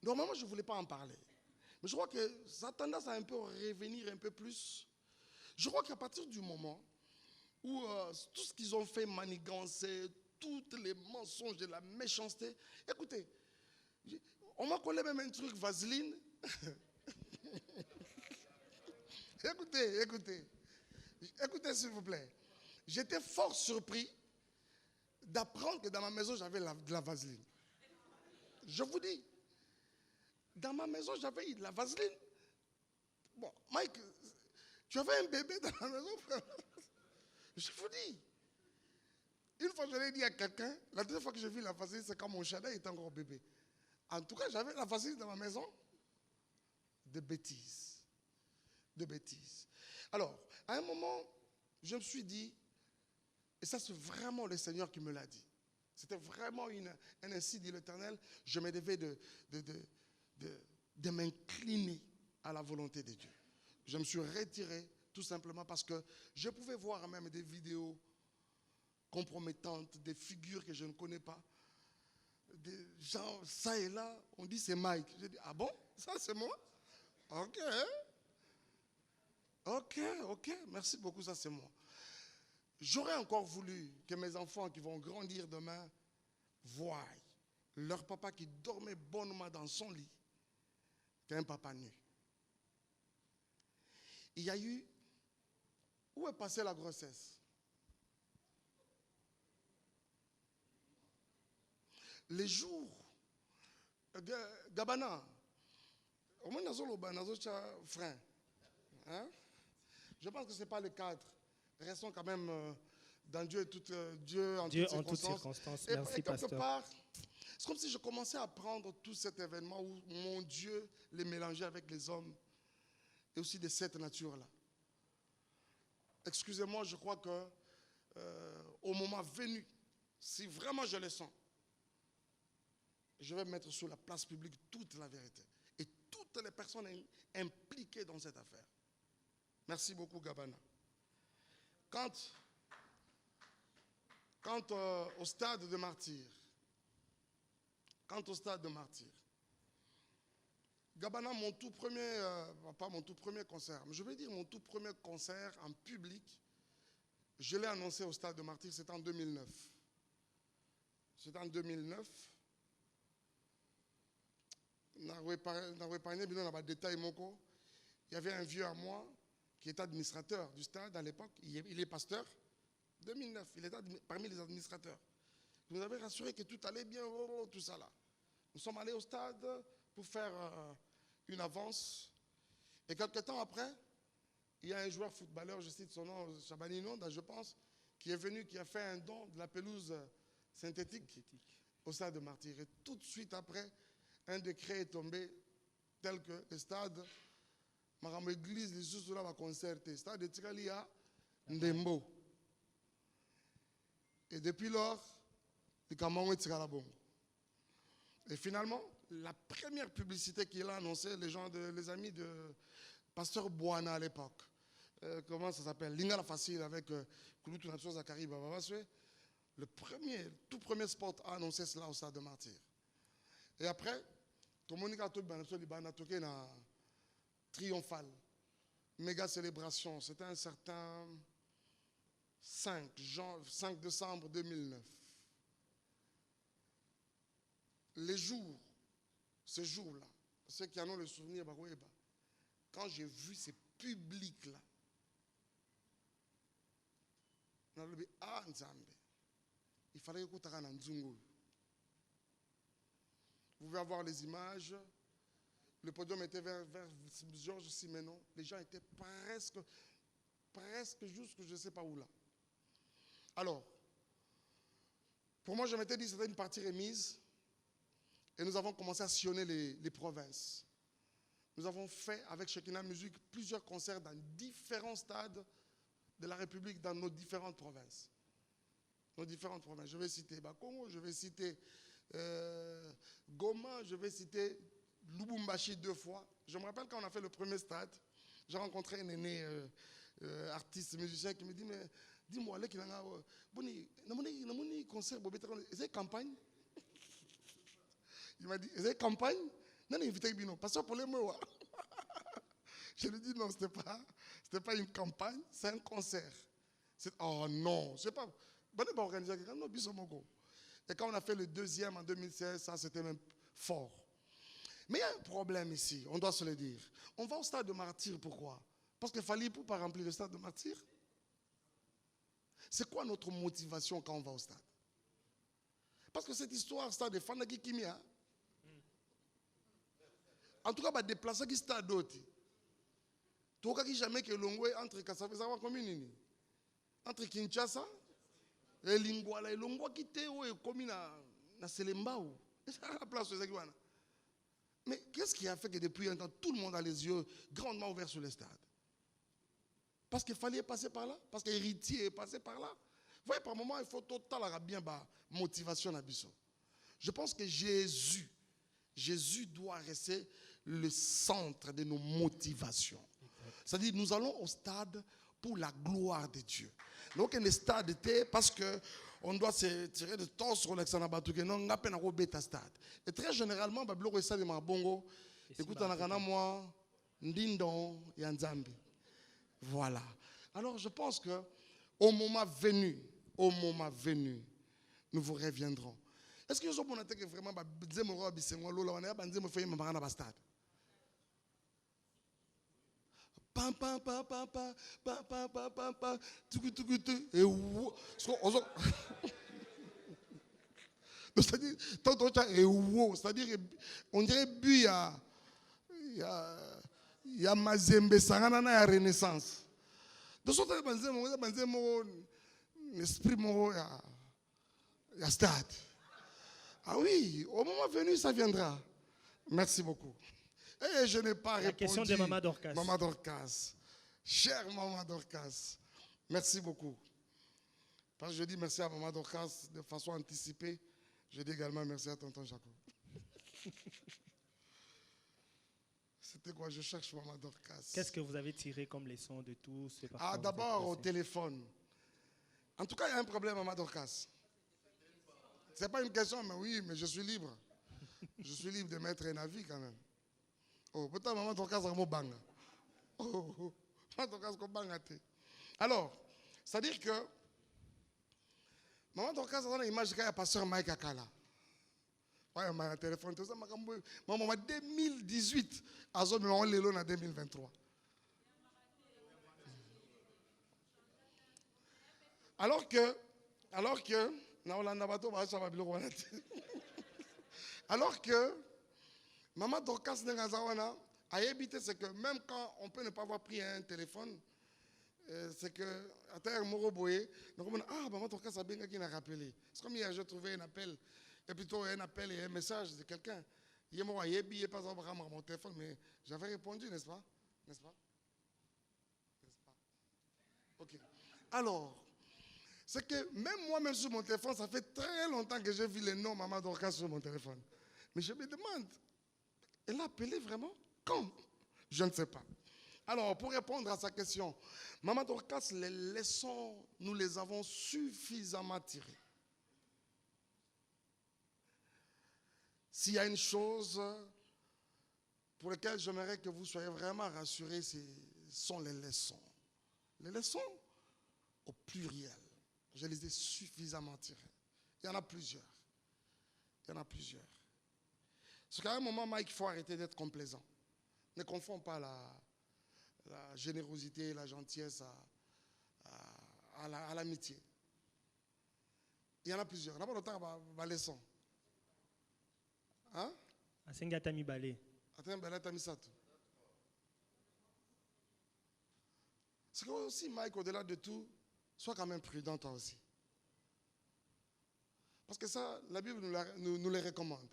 Normalement, je ne voulais pas en parler. Mais je crois que ça a tendance à un peu revenir un peu plus. Je crois qu'à partir du moment où tout ce qu'ils ont fait manigancer, tous les mensonges et la méchanceté, écoutez, on m'a collé même un truc vaseline. Écoutez s'il vous plaît. J'étais fort surpris d'apprendre que dans ma maison j'avais de la vaseline. Je vous dis, dans ma maison j'avais de la vaseline. Bon, Mike, tu avais un bébé dans la maison, frère. Je vous dis. Une fois, je l'ai dit à quelqu'un, la deuxième fois que j'ai vu la vaseline, c'est quand mon chalet était encore bébé. En tout cas, j'avais la vaseline dans ma maison. De bêtises. De bêtises. Alors, à un moment, je me suis dit, et ça c'est vraiment le Seigneur qui me l'a dit. C'était vraiment un ainsi dit l'Éternel, je me devais de m'incliner à la volonté de Dieu. Je me suis retiré tout simplement parce que je pouvais voir même des vidéos compromettantes, des figures que je ne connais pas. Des gens, ça et là, on dit c'est Mike. J'ai dit, ah bon? Ça c'est moi? Ok, merci beaucoup, ça c'est moi. J'aurais encore voulu que mes enfants qui vont grandir demain voient leur papa qui dormait bonnement dans son lit qu'un papa nu. Il y a eu... Où est passée la grossesse? Les jours... Gabana, au moins frein. Hein? Je pense que ce n'est pas le cadre. Restons quand même dans Dieu et Dieu en toutes circonstances. Merci, et quelque pasteur. part, c'est comme si je commençais à prendre tout cet événement où mon Dieu les mélangeait avec les hommes et aussi de cette nature-là. Excusez-moi, je crois que au moment venu, si vraiment je le sens, je vais mettre sur la place publique toute la vérité et toutes les personnes impliquées dans cette affaire. Merci beaucoup, Gabana. Quant au stade de martyr, Gabana, mon tout premier, pas mon tout premier concert, mais je vais dire mon tout premier concert en public, je l'ai annoncé au stade de martyr, c'était en 2009. C'était en 2009. Il y avait un vieux à moi qui était administrateur du stade à l'époque. Il est pasteur. 2009, il était parmi les administrateurs. Il nous avait rassuré que tout allait bien, tout ça là. Nous sommes allés au stade pour faire une avance. Et quelques temps après, il y a un joueur footballeur, je cite son nom, Chabani Nonda, je pense, qui est venu, qui a fait un don de la pelouse synthétique au stade de Martyr. Et tout de suite après, un décret est tombé tel que le stade, ma église, les sous là va concerter. Le stade de Tikalia, Ndembo. Et depuis lors, les Camerounais est Tikalabongo. Et finalement, la première publicité qu'il a annoncée, les amis de Pasteur Bouana à l'époque, comment ça s'appelle? Lingala Facile avec Kouloutou Natso Zakari Bababaswe. Tout premier spot a annoncé cela au stade de Martyr. Et après, tout le monde a toqué na triomphal, méga célébration. C'était un certain 5 décembre 2009. Ces jours-là, ceux qui en ont le souvenir, quand j'ai vu ces publics-là, il fallait que tu aies un Nzungu. Vous pouvez avoir les images. Le podium était vers Georges Simenon. Les gens étaient presque jusque je ne sais pas où là. Alors, pour moi, je m'étais dit que c'était une partie remise. Et nous avons commencé à sillonner les provinces. Nous avons fait avec Shekinah Music plusieurs concerts dans différents stades de la République, dans nos différentes provinces. Je vais citer Bakongo, je vais citer Goma, je vais citer Lubumbashi 2 fois. Je me rappelle quand on a fait le premier stade, j'ai rencontré un aîné artiste, musicien qui me dit, mais dis-moi, concert, c'est campagne? Il m'a dit, c'est campagne? Non, invité Bino, parce que pour les mots. Je lui ai dit, non, ce n'était pas une campagne, c'est un concert. Oh non, je sais pas. Et quand on a fait le deuxième en 2016, ça c'était même fort. Mais il y a un problème ici, on doit se le dire. On va au stade de Martyrs, pourquoi? Parce qu'il fallait pour pas remplir le stade de Martyrs. C'est quoi notre motivation quand on va au stade? Parce que cette histoire, stade de Fanaki Kimia, en tout cas, va déplacer qui stade d'autres. Tu vois qu'il jamais que l'ongwe entre Kassavezawa commune, entre Kinshasa et Lingwala, et l'ongwa qui était comme na Selembao. C'est la place de Zagouana. Mais qu'est-ce qui a fait que depuis un temps, tout le monde a les yeux grandement ouverts sur le stade? Parce qu'il fallait passer par là, parce qu'héritier est passé par là. Vous voyez, par moment, il faut total bien motivation à Bissot. Je pense que Jésus doit rester le centre de nos motivations. C'est-à-dire, nous allons au stade pour la gloire de Dieu. Donc, le stade était parce qu'on doit se tirer de torse sur l'Alexandre non, on a peine à stade. Et très généralement, le stade de Mabongo, écoute, on a moi, Ndindon et Nzambi. Voilà. Alors, je pense que au moment venu, nous vous reviendrons. Est-ce que vous avez que vraiment stade? Pam pam pam pam pam pam pam pam pam pam tuku et c'est-à-dire on dirait but il y a Mazembe Sangana na ya Renaissance. De sorte que l'esprit il y a stade. Ah oui, au moment venu ça viendra. Merci beaucoup. Et je n'ai pas répondu. La question de Maman Dorcas. Maman Dorcas. Chère Maman Dorcas, merci beaucoup. Parce que je dis merci à Maman Dorcas de façon anticipée. Je dis également merci à Tonton Jacob. C'était quoi? Je cherche Maman Dorcas. Qu'est-ce que vous avez tiré comme leçon de tout ce parcours? Ah, d'abord au téléphone. En tout cas, il y a un problème, Maman Dorcas. Ce n'est pas une question, mais oui, mais je suis libre. Je suis libre de mettre un avis quand même. Oh, peut-être Maman Dorcas a un bang. Oh, Maman Dorcas a un bang. Alors, c'est-à-dire que Maman Dorcas a une image qu'il y a pasteur Mike Akala. Ouais, mon téléphone, tout ça, maman, en 2018, à zone on l'a en 2023. Alors que, Maman Dorcas Nengazawana a évité, c'est que même quand on peut ne pas avoir pris un téléphone, c'est que à terre Moroboé, donc on a Maman Dorcas a bien qui n'a rappelé. C'est comme hier, j'ai trouvé un appel, et plutôt un appel et un message de quelqu'un. Il m'a pas avoir mon téléphone, mais j'avais répondu, n'est-ce pas? N'est-ce pas? Ok. Alors, c'est que même moi-même sur mon téléphone, ça fait très longtemps que j'ai vu le nom Maman Dorcas sur mon téléphone. Mais je me demande, elle a appelé vraiment? Quand? Je ne sais pas. Alors, pour répondre à sa question, Maman Dorcas, les leçons, nous les avons suffisamment tirées. S'il y a une chose pour laquelle j'aimerais que vous soyez vraiment rassurés, ce sont les leçons. Les leçons au pluriel. Je les ai suffisamment tirées. Il y en a plusieurs. Parce qu'à un moment, Mike, il faut arrêter d'être complaisant. Ne confonds pas la générosité, la gentillesse à l'amitié. Il y en a plusieurs. D'abord, le temps va leçon. Hein? Asengatami balé. Attends, ben là, t'as mis ça tout. C'est que aussi, Mike, au-delà de tout, sois quand même prudent toi aussi. Parce que ça, la Bible nous les recommande.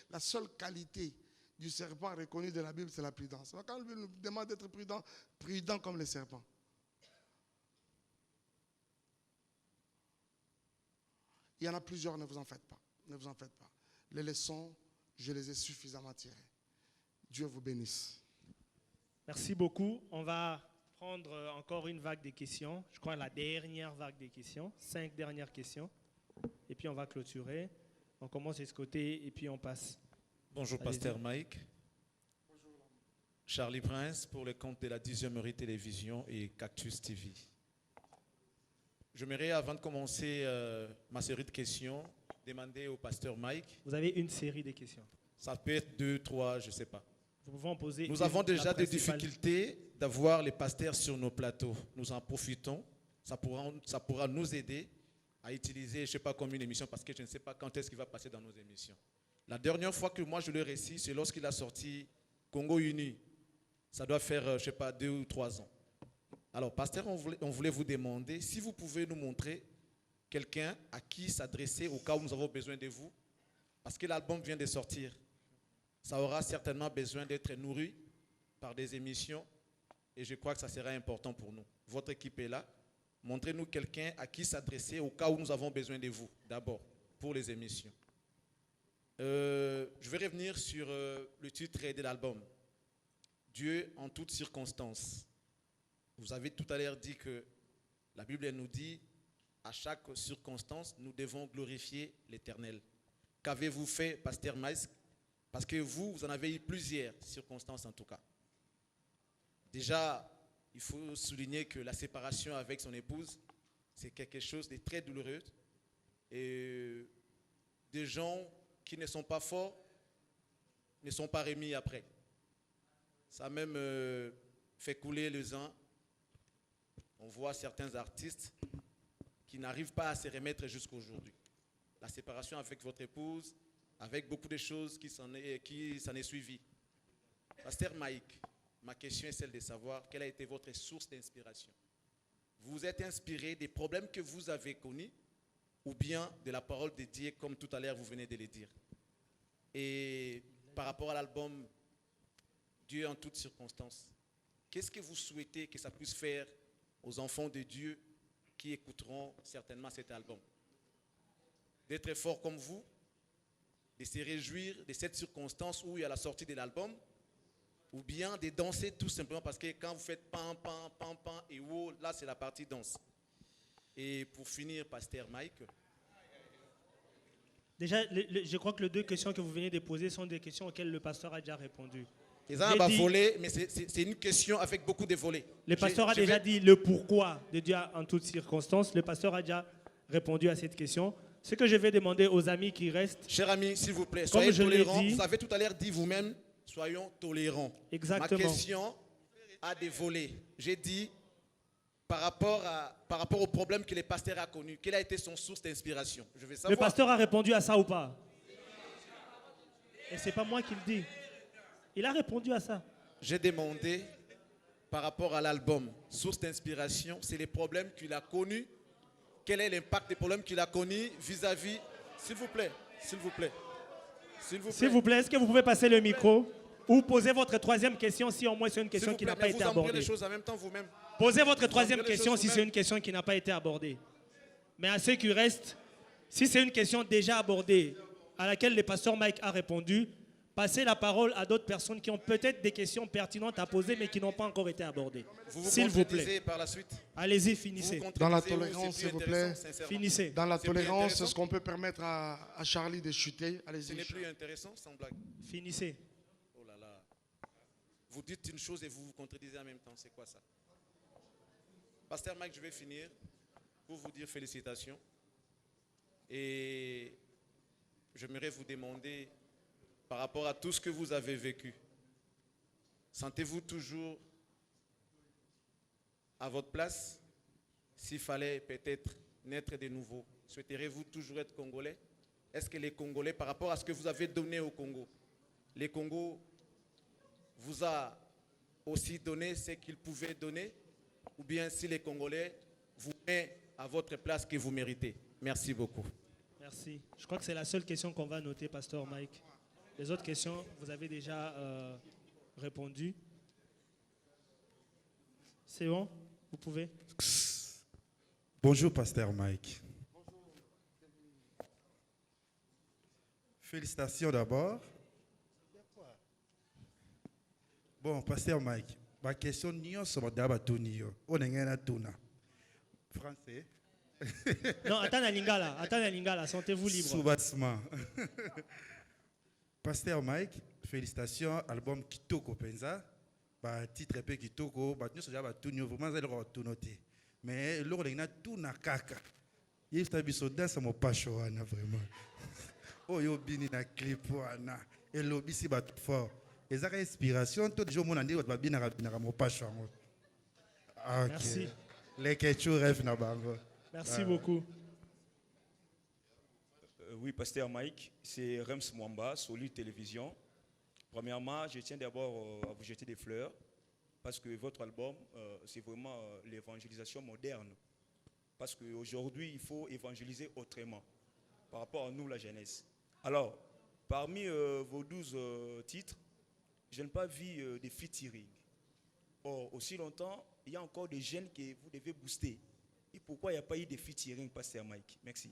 La seule qualité du serpent reconnue de la Bible, c'est la prudence. Quand on nous demande d'être prudent, prudent comme les serpents. Il y en a plusieurs, ne vous en faites pas. Ne vous en faites pas. Les leçons, je les ai suffisamment tirées. Dieu vous bénisse. Merci beaucoup. On va prendre encore une vague de questions. Je crois la dernière vague de questions. 5 dernières questions. Et puis on va clôturer. On commence de ce côté et puis on passe. Bonjour, Pasteur Mike. Bonjour. Charlie Prince pour le compte de la 10e Heure Télévision et Cactus TV. J'aimerais, avant de commencer ma série de questions, demander au Pasteur Mike. Vous avez une série de questions. Ça peut être 2, 3, je ne sais pas. Vous pouvez en poser. Nous avons déjà des difficultés d'avoir les pasteurs sur nos plateaux. Nous en profitons. Ça pourra nous aider à utiliser, je ne sais pas combien d'émissions, parce que je ne sais pas quand est-ce qu'il va passer dans nos émissions. La dernière fois que moi je le récite, c'est lorsqu'il a sorti Congo Uni. Ça doit faire, je ne sais pas, 2 ou 3 ans. Alors, pasteur, on voulait vous demander si vous pouvez nous montrer quelqu'un à qui s'adresser au cas où nous avons besoin de vous. Parce que l'album vient de sortir. Ça aura certainement besoin d'être nourri par des émissions. Et je crois que ça sera important pour nous. Votre équipe est là. Montrez-nous quelqu'un à qui s'adresser au cas où nous avons besoin de vous, d'abord, pour les émissions. Je vais revenir sur le titre de l'album. Dieu en toutes circonstances. Vous avez tout à l'heure dit que la Bible nous dit, à chaque circonstance, nous devons glorifier l'Éternel. Qu'avez-vous fait, Pasteur Mike? Parce que vous en avez eu plusieurs circonstances en tout cas. Déjà, il faut souligner que la séparation avec son épouse, c'est quelque chose de très douloureux. Et des gens qui ne sont pas forts ne sont pas remis après. Ça a même fait couler le sang. On voit certains artistes qui n'arrivent pas à se remettre jusqu'à aujourd'hui. La séparation avec votre épouse, avec beaucoup de choses qui s'en est suivi. Pasteur Mike, ma question est celle de savoir quelle a été votre source d'inspiration. Vous vous êtes inspiré des problèmes que vous avez connus ou bien de la parole de Dieu, comme tout à l'heure vous venez de le dire. Et par rapport à l'album Dieu en toutes circonstances, qu'est-ce que vous souhaitez que ça puisse faire aux enfants de Dieu qui écouteront certainement cet album? D'être forts comme vous, de se réjouir de cette circonstance où il y a la sortie de l'album, ou bien de danser tout simplement parce que quand vous faites pam, pam, pam, pam et wow, là c'est la partie danse. Et pour finir, Pasteur Mike. Déjà, je crois que les 2 questions que vous venez de poser sont des questions auxquelles le pasteur a déjà répondu. Ils ont volé, mais c'est une question avec beaucoup de volets. Le pasteur a déjà dit le pourquoi de Dieu en toutes circonstances. Le pasteur a déjà répondu à cette question. Ce que je vais demander aux amis qui restent. Chers amis, s'il vous plaît, soyez tolérants. Vous avez tout à l'heure dit vous-même, soyons tolérants. Exactement. Ma question a des volets. J'ai dit par rapport au problème que le pasteur a connu, quelle a été son source d'inspiration? Je veux savoir. Le pasteur a répondu à ça ou pas? Et c'est pas moi qui le dis. Il a répondu à ça. J'ai demandé par rapport à l'album, source d'inspiration, c'est les problèmes qu'il a connus. Quel est l'impact des problèmes qu'il a connus vis-à-vis? S'il vous plaît, s'il vous plaît. S'il vous plaît, est-ce que vous pouvez passer le micro ou poser votre 3e question si au moins c'est une question qui n'a pas été abordée? Les choses en même temps vous-même. Posez votre 3e question si c'est une question qui n'a pas été abordée. Mais à ceux qui restent, si c'est une question déjà abordée, à laquelle le pasteur Mike a répondu, passez la parole à d'autres personnes qui ont peut-être des questions pertinentes à poser mais qui n'ont pas encore été abordées. S'il vous plaît. Par la suite. Allez-y, finissez. Dans la tolérance, s'il vous plaît. Finissez. Dans la tolérance, est-ce qu'on peut permettre à Charlie de chuter? Allez-y. Ce n'est plus intéressant, sans blague. Finissez. Oh là là. Vous dites une chose et vous vous contredisez en même temps. C'est quoi ça? Pasteur Mike, je vais finir pour vous dire félicitations. Et j'aimerais vous demander, par rapport à tout ce que vous avez vécu, sentez-vous toujours à votre place? S'il fallait peut-être naître de nouveau, souhaiteriez-vous toujours être Congolais? Est-ce que les Congolais, par rapport à ce que vous avez donné au Congo, les Congos vous a aussi donné ce qu'ils pouvaient donner? Ou bien si les Congolais vous mettent à votre place que vous méritez? Merci beaucoup. Merci. Je crois que c'est la seule question qu'on va noter, Pasteur Mike. Les autres questions, vous avez déjà répondu. C'est bon? Vous pouvez? Bonjour, Pasteur Mike. Félicitations d'abord. Bon, Pasteur Mike, ma question n'est pas on est français. Non, attends Lingala, sentez-vous libre. Sous-bassement. Pasteur Mike, félicitations, album Kitoko Penza. Titre peu Kitoko, nous sommes vraiment vraiment mais l'autre il a tout na kaka. Il est habitué dans sa mopacho vraiment. Oh yo bini na clip wana. Et lobby si bat fort. Et ça inspiration tout jour mon andi va bien na mopacho. Merci. Les questions rêve na bango. Merci beaucoup. Oui, Pasteur Mike, c'est Rems Mwamba, Solid Télévision. Premièrement, je tiens d'abord à vous jeter des fleurs parce que votre album, c'est vraiment l'évangélisation moderne. Parce qu'aujourd'hui, il faut évangéliser autrement par rapport à nous, la jeunesse. Alors, parmi vos 12 titres, je n'ai pas vu des featuring. Or, aussi longtemps, il y a encore des jeunes que vous devez booster. Et pourquoi il n'y a pas eu de featuring, Pasteur Mike? Merci.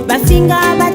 Bafinga